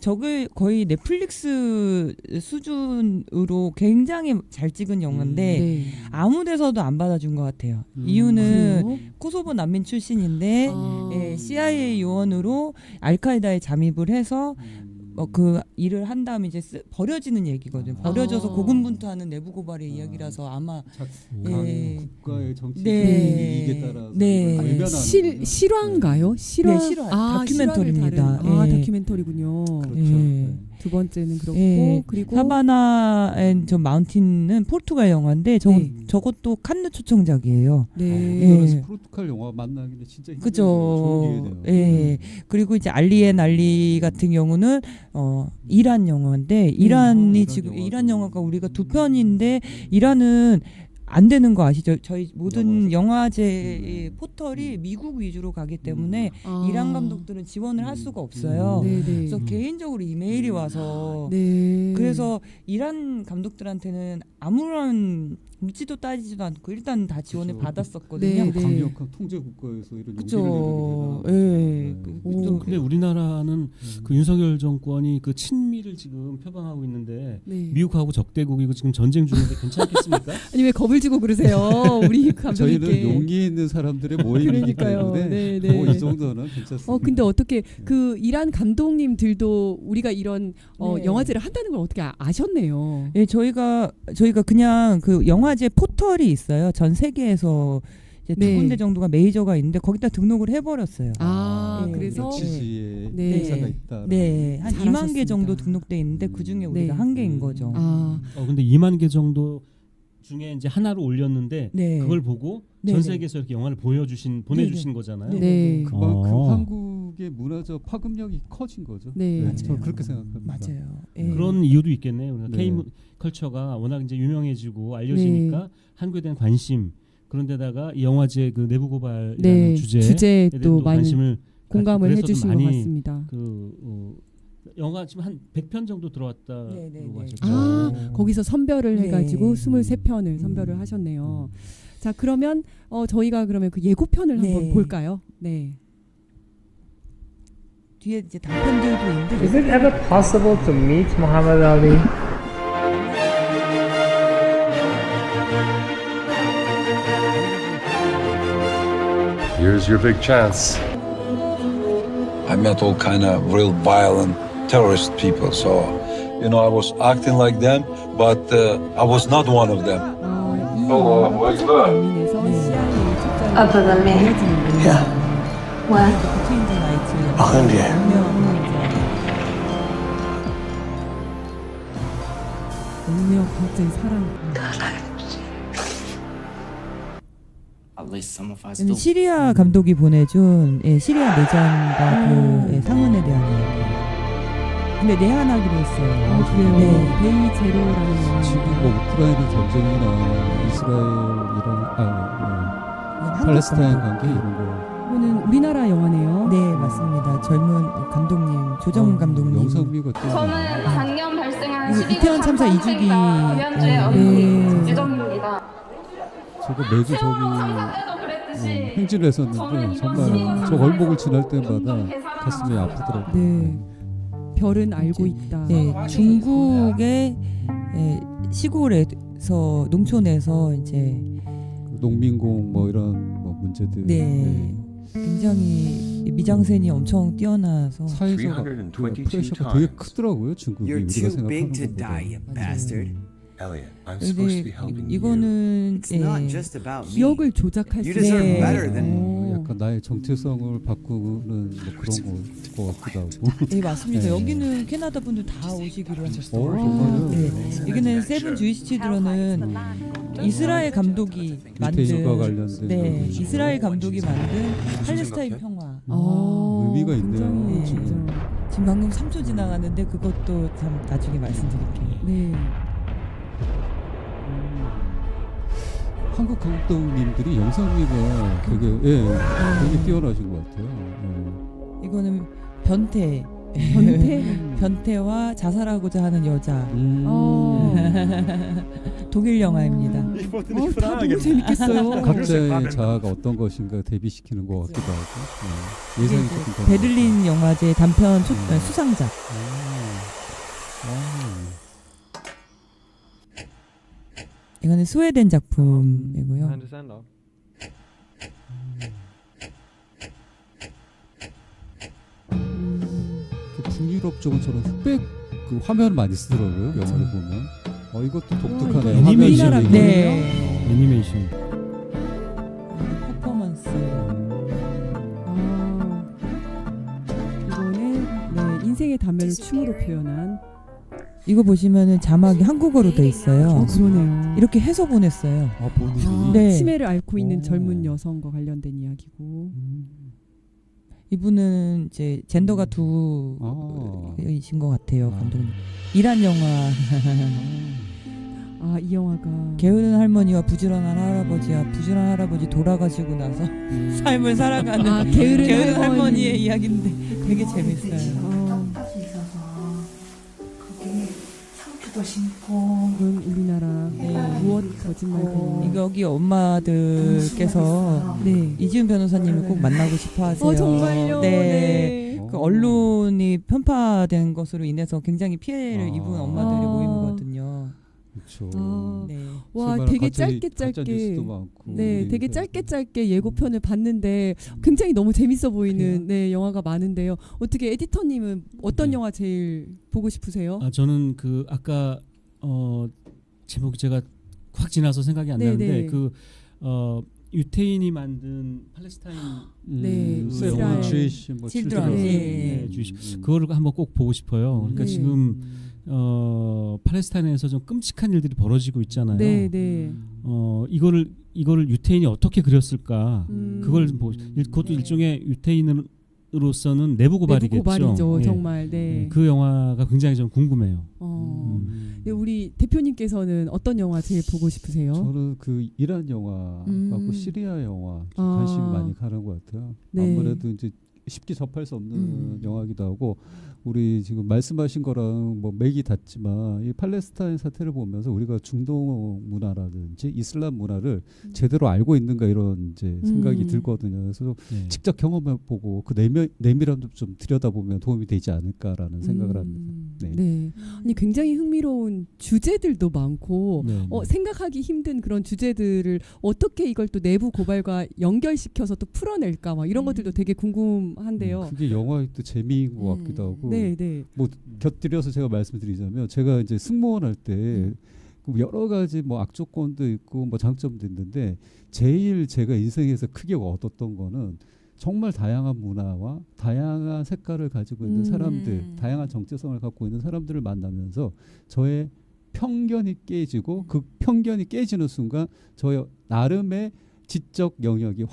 저걸 거의 넷플릭스 수준으로 굉장히 잘 찍은 영화인데 네. 아무 데서도 안 받아준 것 같아요. 음. 이유는 그래요? 코소보 난민 출신인데 아. CIA 요원으로 알카에다에 잠입을 해서 그 일을 한 다음에 이제 버려지는 얘기거든요. 버려져서 아. 고군분투하는 내부 고발의 이야기라서 아마 각 예. 국가의 정치 네. 이익에 따라서 네. 이걸 외면하는 실화인가요? 실화. 네, 실화. 다큐멘터리입니다. 실화를 다룬- 예. 다큐멘터리군요. 그렇죠. 예. 네. 두 번째는 그렇고 예. 그리고 사바나 앤 저 마운틴은 포르투갈 영화인데 네. 저것도 칸느 초청작이에요. 네. 우리나라에서 포르투갈 영화 만나기는 진짜 힘든 그죠. 좋은 기회네요. 예. 그리고 이제 알리엔 알리 같은 경우는 이란 영화인데 이란이 이란 지금 영화도. 이란 영화가 우리가 두 편인데 이란은 안 되는 거 아시죠? 저희 모든 영화제의 포털이 미국 위주로 가기 때문에 아. 이란 감독들은 지원을 할 수가 없어요. 네네. 그래서 개인적으로 이메일이 와서 네. 그래서 이란 감독들한테는 아무런 묻지도 따지지도 않고 일단 다 지원을 그죠. 받았었거든요. 네, 네. 강력한 통제 국가에서 이런 그죠. 용기를 예. 내는 게 또 근데 우리나라는 그 윤석열 정권이 그 친미를 지금 표방하고 있는데 네. 미국하고 적대국이고 지금 전쟁 중인데 괜찮겠습니까? 아니 왜 겁을 주고 그러세요? 우리 저희는 감독님께. 용기 있는 사람들의 모임이기 그러니까요. 때문에 네, 네. 뭐이 정도는 괜찮습니다. 근데 어떻게 그 이란 감독님들도 우리가 이런 네. 영화제를 한다는 걸 어떻게 아셨네요. 예, 저희가 그냥 그 영화제 포털이 있어요. 전 세계에서 이제 두 네. 군데 정도가 메이저가 있는데 거기다 등록을 해버렸어요. 아, 네, 그래서 취지의 네. 행사가 있다. 네, 한 2만 개 잘하셨습니다. 정도 등록돼 있는데 그 중에 우리가 네. 한 개인 거죠. 아, 근데 2만 개 정도 중에 이제 하나로 올렸는데 네. 그걸 보고 네, 전 네. 세계에서 이렇게 영화를 보내주신 거잖아요. 네. 네. 그만큼 어. 한국의 문화적 파급력이 커진 거죠. 네. 맞아요. 저는 그렇게 생각합니다. 맞아요. 예. 그런 이유도 있겠네요. 우리가 네. K 컬처가 워낙 이제 유명해지고 알려지니까 네. 한국에 대한 관심 그런데다가 이 영화제 그 내부 고발이라는 네. 주제에 주제에 또 또 많이 관심을 공감을 그래서 좀 해주신 것 많이 같습니다. 영화 지금 한 100편 정도 들어왔다고 네, 네, 네. 하셨죠. 아, 거기서 선별을 네. 해가지고 23편을 선별을 하셨네요. 자, 그러면 저희가 그러면 그 예고편을 네. 한번 볼까요? 네. 뒤에 이제 단편들도 있는데 Is it ever possible to meet Muhammad Ali? Here's your big chance. I met all kind of real violent terrorist people. So, I was acting like them, but I was not one of them. 이 영화가 국민에서 CIA 첩자를 Other than me. 보여주는 Yeah. Where? 트윈즈 나이츠 Colombia. 운명 갑자기 사랑. At least some of us 저는 do. 시리아 감독이 보내준 시리아 내전과 그 상흔에 대한 이야기. 근데 내한하기로 했어요. 아, 그래요? 네. 베이 제로라는 영화. 지금 뭐 우크라이나 전쟁이나 이스라엘이랑 팔레스타인 관계 이런 거 이거는 우리나라 영화네요. 네, 맞습니다. 젊은 감독님, 조정훈 감독님. 영상미가 또 저는 작년 발생한 이거 12구 이태원 참사 이주기. 감염주의 네. 언니 유정입니다. 제가 매주 저기 참사 때도 그랬듯이 행진을 했었는데 정말 저 월목을 지날 때마다 가슴이 아프더라고요. 네. 별은 알고 있다. 네, 중국의 시골에서 농촌에서 이제 농민공 뭐 이런 뭐 문제들 네. 굉장히 미장센이 엄청 뛰어나서 사회적 그 프레셔가 되게 크더라고요. 중국이 You're 우리가 too big to 생각하는 die, 것보다. you bastard. Elliot, I'm supposed to 근데 be helping 이거는 It's not just about me. 기억을 조작할 수 You deserve 네. better than 약간 나의 정체성을 바꾸는 뭐 그런 것 같기도 하고. 네, 맞습니다. 네. 여기는 캐나다 분들 다 오시기로 하셨어요. 정말요? 네, 여기는 세븐 주이시 칠드런은 이스라엘 감독이 유태인과 만든 관련된 네, 거죠. 이스라엘 감독이 만든 팔레스타인 평화. 의미가 있네요. 굉장히 지금. 진짜. 지금 방금 3초 지나갔는데 그것도 참 나중에 말씀드릴게요. 네. 한국 감독님들이 영상미가 되게 되게 뛰어나신 것 같아요. 이거는 변태. 변태. 변태와 자살하고자 하는 여자. 어. 독일 영화입니다. 다 너무 재밌겠어요. 각자의 자아가 어떤 것인가 대비시키는 것 같기도 하고. 예상이 이게 조금 이제 베를린 영화제 단편 수상작. 이거는 스웨덴 작품이고요. 북유럽 쪽은 저런 흑백 그 화면을 많이 쓰더라고요. 영화를 보면. 이것도 독특하네요. 이거 애니메이션 화면이 이거. 네. 애니메이션. 퍼포먼스. 이거는 네, 인생의 단면을 춤으로 표현한. 이거 보시면은 자막이 한국어로 돼 있어요. 그러네요. 이렇게 해서 보냈어요. 본인이. 네. 치매를 앓고 있는 오. 젊은 여성과 관련된 이야기고. 이분은 이제 젠더가 두이신 것 같아요, 감독님. 이란 영화 이 영화가 게으른 할머니와 부지런한 할아버지와 부지런한 할아버지 돌아가시고 나서 삶을 살아가는 게으른 할머니의 이야기인데 되게 재밌어요. 있어서 거기 상처도 갖고 싶고. 그런 우리나라 네. 무엇 거짓말고. 여기 엄마들께서 네. 이지훈 변호사님을 꼭 만나고 싶어하세요. 정말요. 네. 네. 그 언론이 편파된 것으로 인해서 굉장히 피해를 아. 입은 엄마들의 아. 모임이거든요. 그렇죠. 아. 네. 와, 실제로 되게 가짜 짧게 뉴스도 많고. 네, 우리 되게 그- 짧게 예고편을 봤는데 굉장히 너무 재밌어 보이는 그래요? 네, 영화가 많은데요. 어떻게 에디터님은 어떤 네. 영화 제일 보고 싶으세요? 아 저는 그 아까 제목이 제가 확 지나서 생각이 안 네, 나는데 네. 그 유태인이 만든 팔레스타인 네, 그 이스라엘. 영화 Jewish 뭐 Children. children. 네. 네, Jewish. 그거를 한번 꼭 보고 싶어요. 그러니까 네. 지금 팔레스타인에서 좀 끔찍한 일들이 벌어지고 있잖아요. 네, 네. 이거를 유태인이 어떻게 그렸을까? 음. 그걸 그것도 일종의 유태인으로서는 내부 고발이겠죠. 내부 고발이죠, 예. 정말. 네. 그 영화가 굉장히 좀 궁금해요. 네, 우리 대표님께서는 어떤 영화 제일 보고 싶으세요? 저는 그 이란 영화하고 시리아 영화 좀 아. 관심이 많이 가는 것 같아요. 네. 아무래도 이제 쉽게 접할 수 없는 영화기도 하고 우리 지금 말씀하신 거랑 뭐 맥이 닿지만 이 팔레스타인 사태를 보면서 우리가 중동 문화라든지 이슬람 문화를 제대로 알고 있는가 이런 이제 생각이 들거든요. 그래서 네. 직접 경험해 보고 그 내밀함도 좀 들여다보면 도움이 되지 않을까라는 생각을 합니다. 네. 네. 아니 굉장히 흥미로운 주제들도 많고 네, 네. 생각하기 힘든 그런 주제들을 어떻게 이걸 또 내부 고발과 연결시켜서 또 풀어낼까 막 이런 것들도 되게 궁금한데요. 그게 영화의 또 재미인 것 같기도 하고 네, 네. 뭐 곁들여서 제가 말씀드리자면 제가 이제 승무원 할 때 여러 가지 뭐 악조건도 있고 뭐 장점도 있는데 제일 제가 인생에서 크게 얻었던 거는 정말 다양한 문화와 다양한 색깔을 가지고 있는 사람들, 다양한 정체성을 갖고 있는 사람들을 만나면서 저의 편견이 깨지고 그 편견이 깨지는 순간 저의 나름의 지적 영역이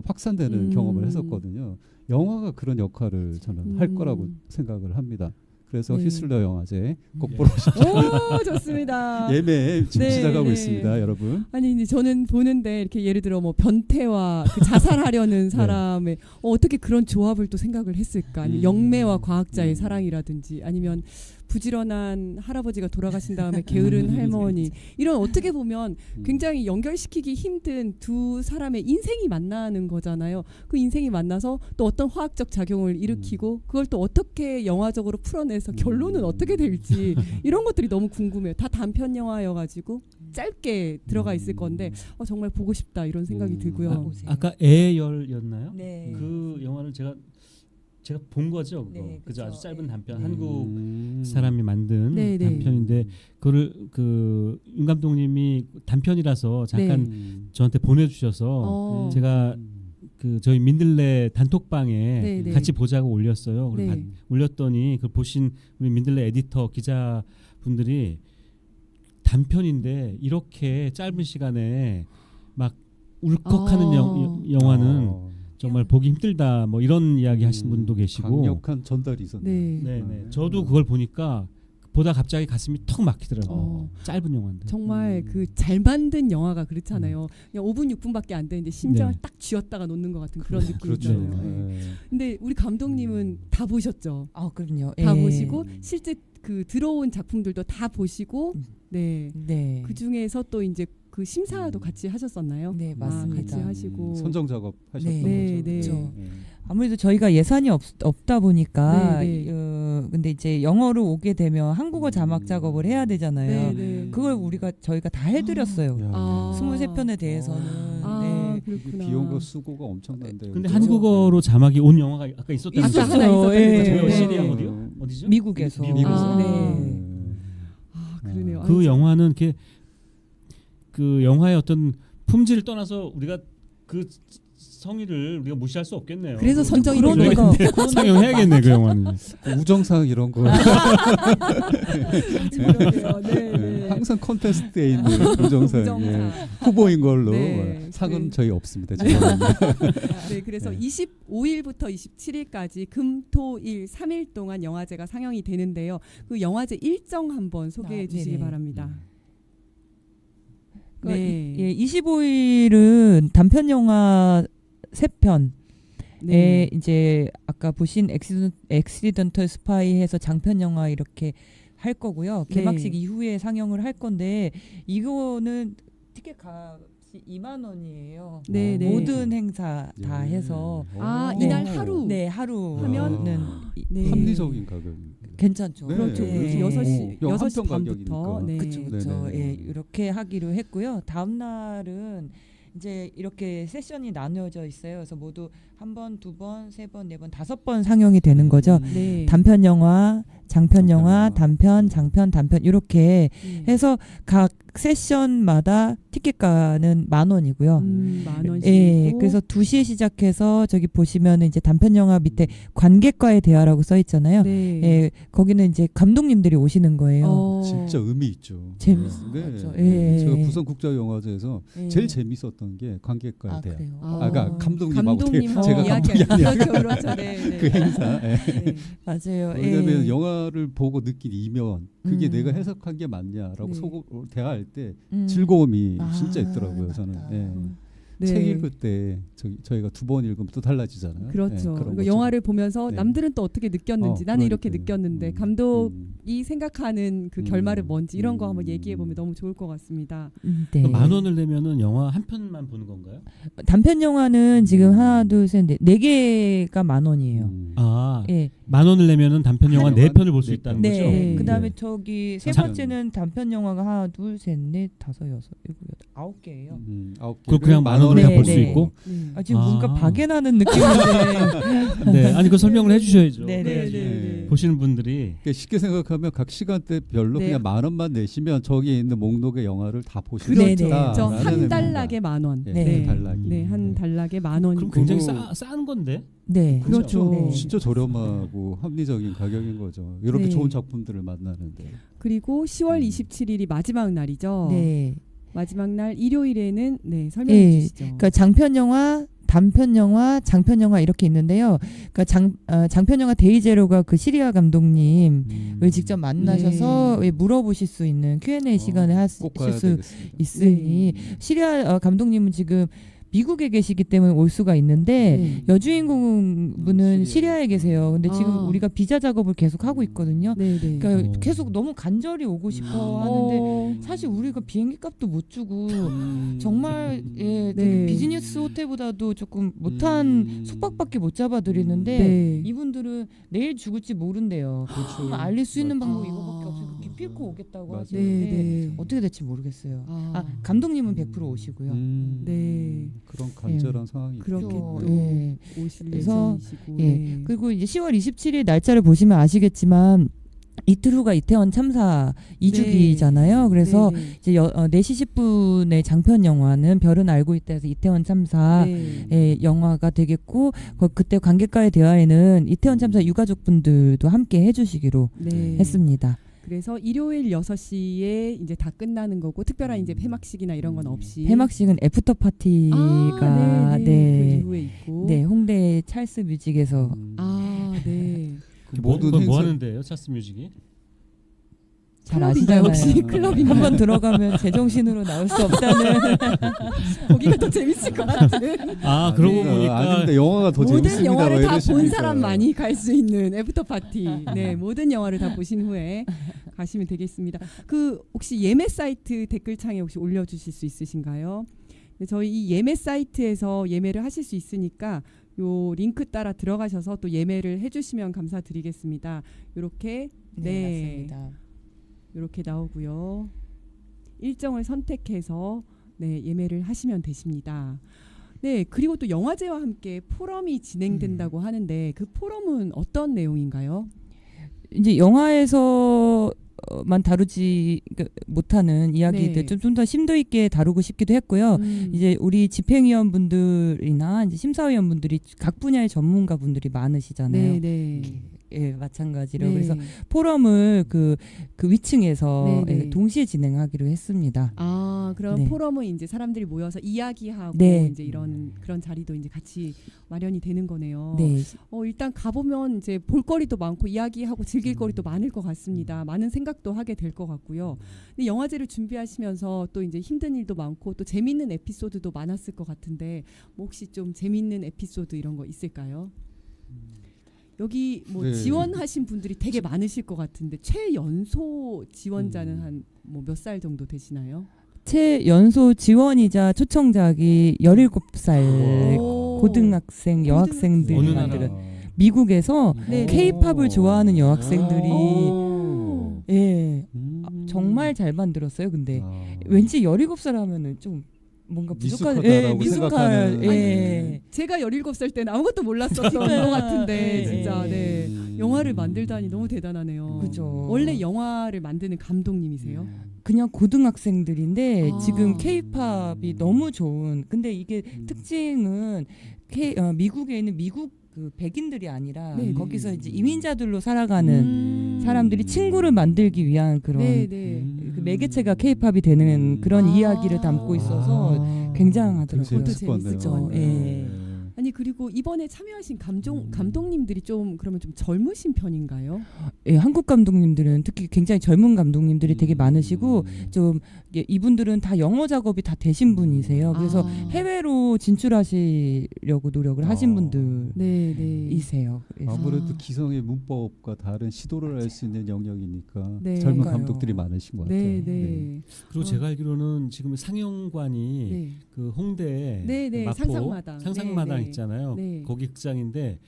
확산되는 경험을 했었거든요. 영화가 그런 역할을 저는 할 거라고 생각을 합니다. 그래서 네. 히슬러 영화제 꼭 네. 보러 오십시오. 오, 좋습니다. 예매 지금 네, 시작하고 네. 있습니다, 여러분. 아니 근데 저는 보는데 이렇게 예를 들어 뭐 변태와 그 자살하려는 사람의 어떻게 그런 조합을 또 생각을 했을까? 아니면 영매와 과학자의 사랑이라든지 아니면 부지런한 할아버지가 돌아가신 다음에 게으른 할머니 이런 어떻게 보면 굉장히 연결시키기 힘든 두 사람의 인생이 만나는 거잖아요. 그 인생이 만나서 또 어떤 화학적 작용을 일으키고 그걸 또 어떻게 영화적으로 풀어내서 결론은 어떻게 될지 이런 것들이 너무 궁금해요. 다 단편 영화여가지고 짧게 들어가 있을 건데 정말 보고 싶다 이런 생각이 들고요. 아까 애열이었나요? 네. 그 영화를 제가 본 거죠. 그거. 네, 그죠? 아주 그쵸. 짧은 네. 단편 한국 사람이 만든 네, 네. 단편인데 그거를 그 윤 감독님이 단편이라서 잠깐 네. 저한테 보내주셔서 제가 그 저희 민들레 단톡방에 네, 네. 같이 보자고 올렸어요. 그리고 네. 올렸더니 그걸 보신 우리 민들레 에디터 기자분들이 단편인데 이렇게 짧은 시간에 막 울컥하는 영화는 정말 보기 힘들다 뭐 이런 이야기 하신 분도 계시고 강력한 전달이 있었네요. 네. 저도 그걸 보니까 보다 갑자기 가슴이 턱 막히더라고요. 짧은 영화인데 정말 그 잘 만든 영화가 그렇잖아요. 그냥 5분 6분밖에 안 되는데 심장을 네. 딱 쥐었다가 놓는 것 같은 그런 느낌이 그렇죠. 있잖아요. 네. 근데 우리 감독님은 다 보셨죠. 그럼요. 다 예. 보시고 실제 그 들어온 작품들도 다 보시고 네. 네. 그 중에서 또 이제 그 심사도 같이 하셨었나요? 네, 맞습니다. 같이 하시고 선정 작업 하셨던 네, 거죠. 네. 그렇죠. 아무래도 저희가 예산이 없다 보니까 네, 네. 근데 이제 영어로 오게 되면 한국어 자막 작업을 해야 되잖아요. 네, 네. 그걸 저희가 다 해드렸어요. 아. 23편에 대해서는. 아, 네. 그렇구나. 비용과 수고가 엄청난데. 근데 한국어로 자막이 온 영화가 아까 있었다는 아까 거죠? 하나 있었다는 예. 거죠. 저요 네. 시리아 어디죠? 미국에서. 아. 네. 아, 그러네요. 그 아유, 영화는 이렇게 그 영화의 어떤 품질을 떠나서 우리가 그 성의를 우리가 무시할 수 없겠네요. 그래서 선정이 된 그러니까 거예요. 상영해야겠네 그 영화는. 우정상 이런 거 그러네요. 네, 네. 항상 컨테스트에 있는 우정상 우정상. 후보인 걸로 네. 상은 네. 저희 없습니다. 죄송합니다. 네, 그래서 네. 25일부터 27일까지 금, 토, 일 3일 동안 영화제가 상영이 되는데요. 그 영화제 일정 한번 소개해 주시기 네네. 바랍니다. 네. 25일은 단편 영화 3편. 네. 이제 아까 보신 엑시던털 스파이해서 장편 영화 이렇게 할 거고요. 네. 개막식 이후에 상영을 할 건데 이거는 티켓 값이 2만 원이에요. 네, 네. 모든 행사 다 해서 아, 네. 이날 하루. 네, 하루 하면은 네. 합리적인 가격. 괜찮죠. 네. 그렇죠. 네. 그렇죠. 네. 6시 한편 반부터. 가격이니까. 네. 그렇죠, 그렇죠. 네네. 예, 이렇게 하기로 했고요. 다음 날은 이제 이렇게 세션이 나누어져 있어요. 그래서 모두 한 번, 두 번, 세 번, 네 번, 5번 상영이 되는 거죠. 네. 단편 영화, 장편 영화, 장편 단편, 장편, 단편 이렇게 네. 해서 각 세션마다 티켓가는 10,000원이고요. 10,000원씩. 예, 그래서 2시에 시작해서 저기 보시면은 이제 단편 영화 밑에 관객과의 대화라고 써 있잖아요. 네. 예, 거기는 이제 감독님들이 오시는 거예요. 진짜 의미 있죠. 재밌었죠. 네. 예. 제가 부산국제영화제에서 예. 제일 재밌었던 게 관객과의 아, 대화. 그래요. 그러니까 감독님하고 감독님하고 제가 감독이 이야기할 아니라 그렇죠, 그렇죠. 네, 네. 그 행사. 예. 네. 맞아요. 왜냐하면 예. 영화를 보고 느낀 이면 그게 음. 내가 해석한 게 맞냐라고 네. 속으로 대화할 때 음. 즐거움이 아, 진짜 있더라고요. 저는. 맞다. 예. 네. 책 읽을 때 저희가 2번 읽으면 또 달라지잖아요. 그렇죠. 예, 그런 그러니까 것처럼. 영화를 보면서 네. 남들은 또 어떻게 느꼈는지 나는 이렇게 그러니까요. 느꼈는데 감독이 음. 생각하는 그 음. 결말은 뭔지 이런 거 한번 음. 얘기해 보면 너무 좋을 것 같습니다. 네. 10,000원을 내면은 영화 한 편만 보는 건가요? 단편 영화는 지금 하나, 둘, 셋, 네 개가 10,000원이에요. 아, 예. 10,000원을 내면은 단편 영화 한 4편을 볼 수 네 있다는 편. 거죠? 네. 네. 그다음에 네. 저기 세 장- 번째는 단편 영화가 하나, 둘, 셋, 넷, 다섯, 여섯, 일곱, 여덟, 9개예요. 9개. 그냥 10,000원을 다 볼 수 네, 있고. 네. 아, 지금 뭔가 아. 박애나는 느낌인데. 네, 아니 그 설명을 해주셔야죠. 네, 네, 그래야지 네. 보시는 분들이 그러니까 쉽게 생각하면 각 시간대별로 네. 그냥 10,000원만 내시면 저기 있는 목록의 영화를 다 보실 수 그렇죠. 있다. 그렇죠. 한 달락에 10,000원. 네. 네. 한 달락이. 네, 한 달락에 10,000원. 그럼 굉장히 그거- 싼 건데. 네. 그렇죠. 네. 진짜 저렴하고 합리적인 가격인 거죠. 이렇게 네. 좋은 작품들을 만나는데. 그리고 10월 27일이 마지막 날이죠. 네. 마지막 날 일요일에는 네, 설명해 예. 주시죠. 그러니까 장편 영화, 단편 영화, 장편 영화 이렇게 있는데요. 그러니까 장편 영화 데이제로가 그 시리아 감독님을 직접 만나셔서 네. 물어보실 수 있는 Q&A 시간을 꼭 하실 가야 수 되겠습니다. 있으니 시리아 감독님은 지금 미국에 계시기 때문에 올 수가 있는데 네. 여주인공 분은 시리아에 시리아에 계세요. 근데 지금 아. 우리가 비자 작업을 계속 하고 있거든요. 네, 네. 그러니까 계속 너무 간절히 오고 싶어 하는데 어, 사실 우리가 비행기 값도 못 주고 정말 예, 되게 네. 비즈니스 호텔보다도 조금 못한 숙박밖에 못 잡아드리는데 네. 이분들은 내일 죽을지 모른대요. 그렇죠. 알릴 수 있는 맞아. 방법이 이거밖에 없으니까 기필코 오겠다고 맞아요. 하시는데 네, 네. 어떻게 될지 모르겠어요. 아, 감독님은 100% 오시고요. 네. 그런 간절한 상황이 그렇게 또, 또 예. 오실 그래서, 예정이시고. 예. 네. 그리고 이제 10월 27일 날짜를 보시면 아시겠지만 이틀 후가 이태원 참사 2주기잖아요. 그래서 네, 네. 이제 4시 10분의 장편 영화는 별은 알고 있다에서 이태원 참사 네. 의 영화가 되겠고 그때 관객과의 대화에는 이태원 참사 유가족분들도 함께 해주시기로 네. 했습니다. 그래서 일요일 6시에 이제 다 끝나는 거고 특별한 이제 폐막식이나 이런 건 없이 폐막식은 애프터 파티가 아, 네, 네. 네, 그 이후에 있고. 네, 홍대 찰스 뮤직에서 아, 네. 그 모든 뭐 행사 하는데요, 차스 뮤직이? 잘 클럽인가요, 아시잖아요. 혹시 클럽인가요? 한번 들어가면 제정신으로 나올 수 없다는. 거기가 더 재밌을 것 같은. 아, 그러고 보니까 아닙니다. 영화가 더 모든 재밌습니다. 영화를 왜 다 본 이러십니까? 사람만이 갈 수 있는 애프터 파티. 네, 모든 영화를 다 보신 후에 가시면 되겠습니다. 그 혹시 예매 사이트 댓글창에 혹시 올려주실 수 있으신가요? 네, 저희 이 예매 사이트에서 예매를 하실 수 있으니까 요 링크 따라 들어가셔서 또 예매를 해주시면 감사드리겠습니다. 요렇게 네, 맞습니다. 이렇게 나오고요. 일정을 선택해서 네, 예매를 하시면 되십니다. 네, 그리고 또 영화제와 함께 포럼이 진행된다고 하는데 그 포럼은 어떤 내용인가요? 이제 영화에서만 다루지 못하는 이야기들 네. 좀 더 심도 있게 다루고 싶기도 했고요. 이제 우리 집행위원분들이나 이제 심사위원분들이 각 분야의 전문가분들이 많으시잖아요. 네, 네. 예, 마찬가지로 네. 그래서 포럼을 그 위층에서 네, 네. 예, 동시에 진행하기로 했습니다. 아, 그럼 네. 포럼은 이제 사람들이 모여서 이야기하고 네. 이제 이런 그런 자리도 이제 같이 마련이 되는 거네요. 네, 일단 가보면 이제 볼거리도 많고 이야기하고 즐길거리도 많을 것 같습니다. 많은 생각도 하게 될 것 같고요. 근데 영화제를 준비하시면서 또 이제 힘든 일도 많고 또 재밌는 에피소드도 많았을 것 같은데 뭐 혹시 좀 재밌는 에피소드 이런 거 있을까요? 여기 뭐 네. 지원하신 분들이 되게 많으실 것 같은데 최연소 지원자는 한 뭐 몇 살 정도 되시나요? 최연소 지원이자 초청작이 17살 오. 고등학생 여학생들이 어느 만드는 나라? 미국에서 네. K-팝을 좋아하는 여학생들이 오. 예 정말 잘 만들었어요. 근데 아. 왠지 17살 하면은 좀 뭔가 부족한 미숙하다라고 미숙할 생각하는. 예. 제가 17살 때는 아무것도 몰랐었던 것 같은데 네. 진짜 네. 영화를 만들다니 너무 대단하네요. 그죠. 원래 영화를 만드는 감독님이세요? 그냥 고등학생들인데 아. 지금 K-팝이 너무 좋은. 근데 이게 특징은 미국에 있는 미국 그 백인들이 아니라 네네. 거기서 이제 이민자들로 살아가는 사람들이 친구를 만들기 위한 그런 네네. 그 매개체가 K-팝이 되는 그런 아. 이야기를 담고 있어서 되게 굉장하더라고요. 재밌을 것 재밌을 같네요. 것 같네요. 예. 아니 그리고 이번에 참여하신 감독님들이 좀 그러면 좀 젊으신 편인가요? 예, 한국 감독님들은 특히 굉장히 젊은 감독님들이 되게 많으시고 좀 이분들은 다 영어 작업이 다 되신 분이세요. 그래서 아. 해외로 진출하시려고 노력을 하신 분들이세요. 네네. 그래서 아무래도 기성의 문법과 다른 시도를 할 수 있는 영역이니까 네. 젊은 그러니까요. 감독들이 많으신 것 같아요. 네네. 그리고 제가 알기로는 지금 상영관이 네. 그 홍대 네네, 그 마포 상상마당. 상상마당 네네. 있잖아요. 네. 거기 극장인데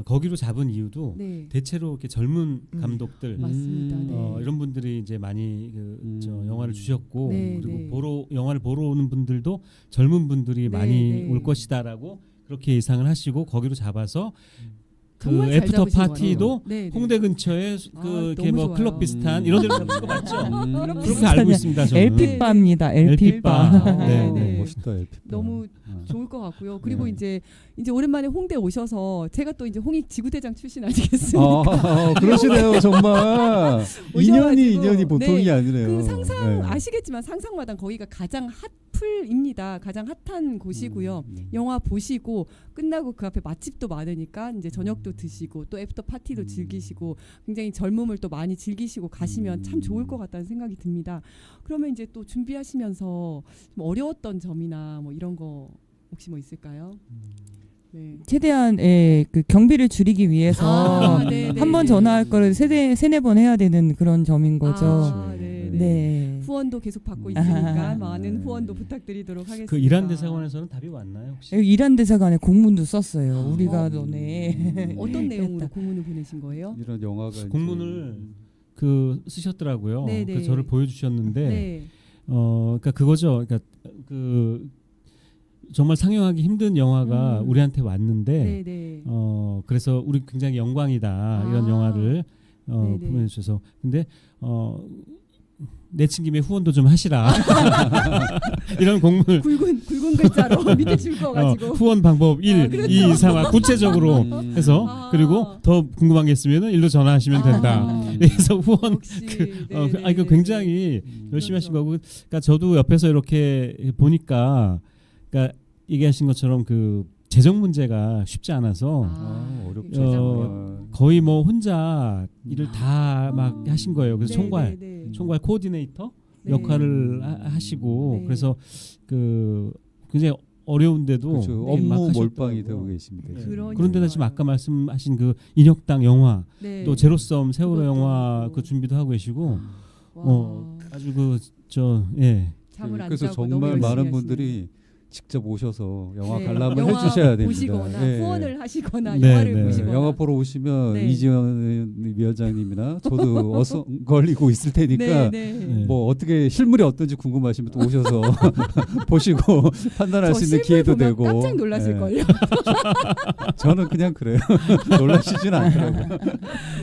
거기로 잡은 이유도 네. 대체로 이렇게 젊은 감독들 맞습니다. 네. 이런 분들이 이제 많이 저 영화를 주셨고 네, 그리고 네. 영화를 보러 오는 분들도 젊은 분들이 네, 많이 네. 올 것이다라고 그렇게 예상을 하시고 거기로 잡아서 그 정말 잘 애프터 잡으신 것 파티도 같아요. 네, 네. 홍대 근처에 아, 그 이렇게 너무 뭐 좋아요. 클럽 비슷한 이런 데로 잡으신 거 맞죠? 그렇게 비슷하냐. 알고 있습니다. 저는. LP바입니다. LP바. LP바. 네, 네. 멋있다. LP. 너무 좋을 것 같고요. 그리고 네. 이제 오랜만에 홍대 오셔서 제가 또 이제 홍익 지구대장 출신 아니겠습니까? 그러시네요, 정말. 오셔가지고, 인연이 보통이 네. 아니네요. 그 상상 네. 아시겠지만 상상마당 거기가 가장 핫플입니다. 가장 핫한 곳이고요. 영화 보시고 끝나고 그 앞에 맛집도 많으니까 이제 저녁도 드시고 또 애프터 파티도 즐기시고 굉장히 젊음을 또 많이 즐기시고 가시면 참 좋을 것 같다는 생각이 듭니다. 그러면 이제 또 준비하시면서 좀 어려웠던 점이나 뭐 이런 거 혹시 뭐 있을까요? 네. 최대한 그 경비를 줄이기 위해서 네네. 한 번 전화할 거를 세네 번 해야 되는 그런 점인 거죠. 아, 네. 네. 후원도 계속 받고 있으니까 아. 많은 후원도 부탁드리도록 하겠습니다. 그 이란 대사관에서는 답이 왔나요 혹시? 이란 대사관에 공문도 썼어요. 우리가 너네 어떤 내용으로 그랬다. 공문을 보내신 거예요? 이런 영화가 이제 공문을 그 쓰셨더라고요. 네네. 그 저를 보여주셨는데 네. 그러니까 그거죠. 그러니까 그 정말 상영하기 힘든 영화가 우리한테 왔는데 네네. 그래서 우리 굉장히 영광이다 이런 아. 영화를 네네. 보내주셔서 근데 내친 김에 후원도 좀 하시라 이런 공문을 굵은 글자로 밑에 줄 거 가지고 후원 방법 1, 그렇죠. 2, 3화 구체적으로 해서 아. 그리고 더 궁금한 게 있으면 일로 전화하시면 된다. 아. 그래서 후원 역시 이거 굉장히 열심히 하신 거고, 그러니까 저도 옆에서 이렇게 보니까, 그러니까 얘기하신 것처럼 그 재정 문제가 쉽지 않아서 어렵죠. 재정. 거의 뭐 혼자 일을 다 막 하신 거예요. 그래서 총괄 코디네이터 네. 역할을 하시고 네. 그래서 그 굉장히 어려운데도 그렇죠. 네. 업무 막 몰빵이 하셨더라고요. 되고 계십니다. 네. 그러니까요. 그런데다 지금 아까 말씀하신 그 인혁당 영화 네. 또 제로섬 세월호 그것도 영화 하고. 그 준비도 하고 계시고 와. 아주 잠을 안 그래서 자고 너무 정말 열심히 많은 하시네요. 분들이 직접 오셔서 영화 네. 관람을 영화 해주셔야 됩니다. 보시거나 네. 후원을 하시거나 네, 영화를 네. 보시거나 영화 보러 오시면 네. 이지연 위원장님이나 저도 걸리고 있을 테니까 네. 뭐 어떻게 실물이 어떤지 궁금하시면 또 오셔서 보시고 판단할 수 있는 기회도 되고. 깜짝 놀라실 네. 걸요. 저는 그냥 그래요. 놀라시진 않더라고요.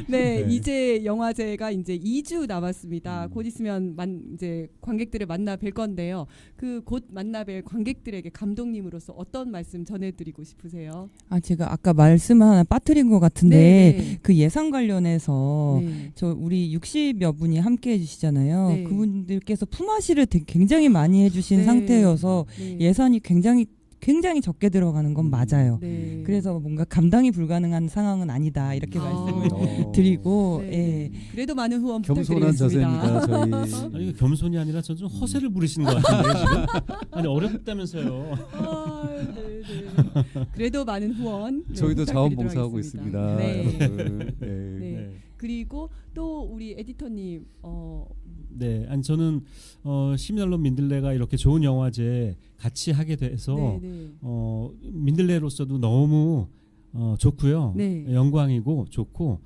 네, 네. 이제 영화제가 이제 2주 남았습니다. 곧 있으면 이제 관객들을 만나 뵐 건데요. 그 곧 만나 뵐 관객들에게 감독님으로서 어떤 말씀 전해드리고 싶으세요? 제가 아까 말씀 하나 빠뜨린 것 같은데 네. 그 예산 관련해서 네. 저 우리 60여 분이 함께 해주시잖아요. 네. 그분들께서 품앗이를 굉장히 많이 해주신 네. 상태여서 네. 예산이 굉장히 적게 들어가는 건 맞아요. 네. 그래서 뭔가 감당이 불가능한 상황은 아니다 이렇게 말씀을 어. 드리고 네. 예. 그래도 많은 후원 겸손한 부탁드리겠습니다. 자세입니다. 저희. 아니 이거 겸손이 아니라 전 좀 허세를 부리시는 것 같은데요 지금. 아니 어렵다면서요. 아, 네, 네. 그래도 많은 후원. 네, 저희도 부탁드리도록 자원봉사하고 하겠습니다. 있습니다. 네. 여러분. 네. 네. 네. 그리고 또 우리 에디터님 네, 아니 저는 시민언론 민들레가 이렇게 좋은 영화제 같이 하게 돼서 네, 네. 민들레로서도 너무 좋고요. 네. 영광이고 좋고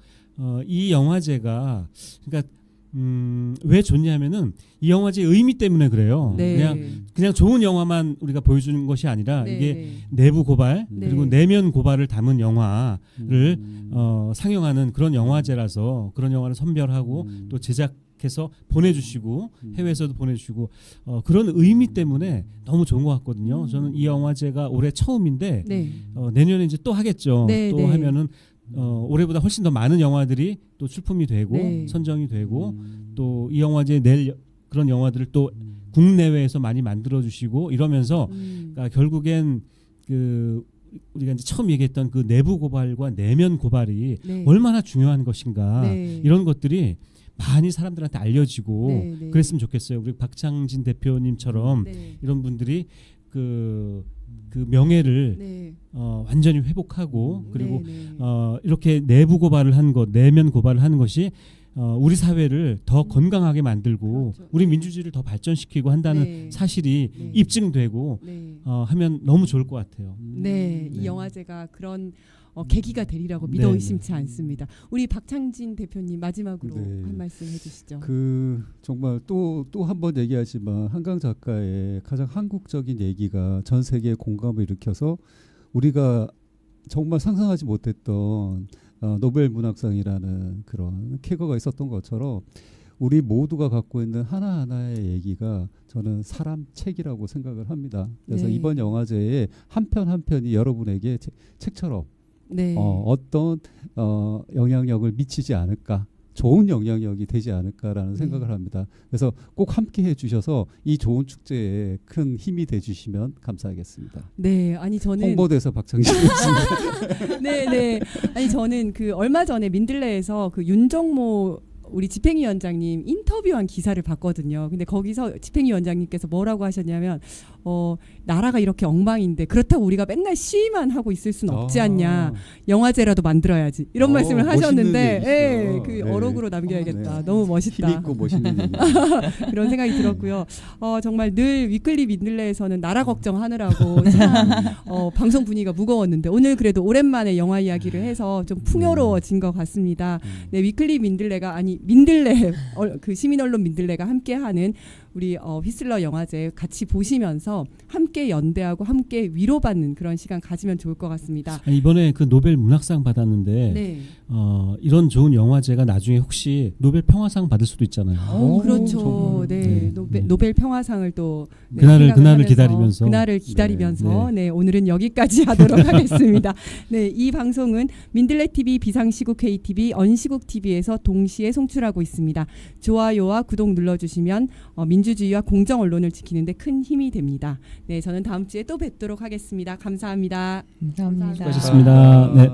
이 영화제가 그러니까 왜 좋냐면은 이 영화제의 의미 때문에 그래요. 네. 그냥 좋은 영화만 우리가 보여주는 것이 아니라 네. 이게 내부 고발 네. 그리고 내면 고발을 담은 영화를 상영하는 그런 영화제라서 그런 영화를 선별하고 또 제작해서 보내주시고 해외에서도 보내주시고 그런 의미 때문에 너무 좋은 것 같거든요. 저는 이 영화제가 올해 처음인데 네. 내년에 이제 또 하겠죠. 네, 또 네. 하면은 올해보다 훨씬 더 많은 영화들이 또 출품이 되고 네. 선정이 되고 또 이 영화제에 낼 그런 영화들을 또 국내외에서 많이 만들어 주시고 이러면서 그러니까 결국엔 그 우리가 이제 처음 얘기했던 그 내부 고발과 내면 고발이 네. 얼마나 중요한 것인가 네. 이런 것들이 많이 사람들한테 알려지고 네, 네. 그랬으면 좋겠어요. 우리 박창진 대표님처럼 네. 이런 분들이 그 명예를 네. 완전히 회복하고 그리고 네, 네. 이렇게 내부 고발을 한 것, 내면 고발을 하는 것이 우리 사회를 더 건강하게 만들고 그렇죠. 우리 네. 민주주의를 더 발전시키고 한다는 네. 사실이 네. 입증되고 네. 하면 너무 좋을 것 같아요. 네, 이 영화제가 그런 계기가 되리라고 믿어 네, 의심치 않습니다. 우리 박창진 대표님 마지막으로 네. 한 말씀 해주시죠. 그 정말 또 한 번 얘기하지만 한강 작가의 가장 한국적인 얘기가 전 세계에 공감을 일으켜서 우리가 정말 상상하지 못했던 노벨 문학상이라는 그런 쾌거가 있었던 것처럼 우리 모두가 갖고 있는 하나하나의 얘기가 저는 사람 책이라고 생각을 합니다. 그래서 네. 이번 영화제에 한 편 한 편이 여러분에게 책처럼 네. 어떤 영향력을 미치지 않을까, 좋은 영향력이 되지 않을까라는 생각을 합니다. 그래서 꼭 함께 해주셔서 이 좋은 축제에 큰 힘이 돼주시면 감사하겠습니다. 네, 아니 저는 홍보대사 박창진이었습니다. 네, 네. 아니 저는 그 얼마 전에 민들레에서 그 윤정모 우리 집행위원장님 인터뷰한 기사를 봤거든요. 근데 거기서 집행위원장님께서 뭐라고 하셨냐면 나라가 이렇게 엉망인데 그렇다고 우리가 맨날 시위만 하고 있을 수는 없지 않냐. 영화제라도 만들어야지. 이런 말씀을 하셨는데 예, 그 네. 어록으로 남겨야겠다. 네. 너무 멋있다. 힘있고 멋있는 얘기. 그런 생각이 들었고요. 정말 늘 위클리 민들레에서는 나라 걱정하느라고 참 방송 분위기가 무거웠는데 오늘 그래도 오랜만에 영화 이야기를 해서 좀 풍요로워진 것 같습니다. 네, 위클리 민들레가 아니 민들레 그 시민언론 민들레가 함께하는 우리 휘슬러 영화제 같이 보시면서 함께 연대하고 함께 위로받는 그런 시간 가지면 좋을 것 같습니다. 이번에 그 노벨 문학상 받았는데 네. 이런 좋은 영화제가 나중에 혹시 노벨 평화상 받을 수도 있잖아요. 그렇죠. 정말. 네, 네. 노벨 평화상을 또 그날을 생각을 기다리면서. 그날을 기다리면서 네. 네, 오늘은 여기까지 하도록 하겠습니다. 네, 이 방송은 민들레 TV, 비상시국 KTV, 언시국 TV에서 동시에 송출하고 있습니다. 좋아요와 구독 눌러주시면 민주주의와 공정 언론을 지키는데 큰 힘이 됩니다. 네, 저는 다음 주에 또 뵙도록 하겠습니다. 감사합니다. 감사합니다. 수고하셨습니다. 네.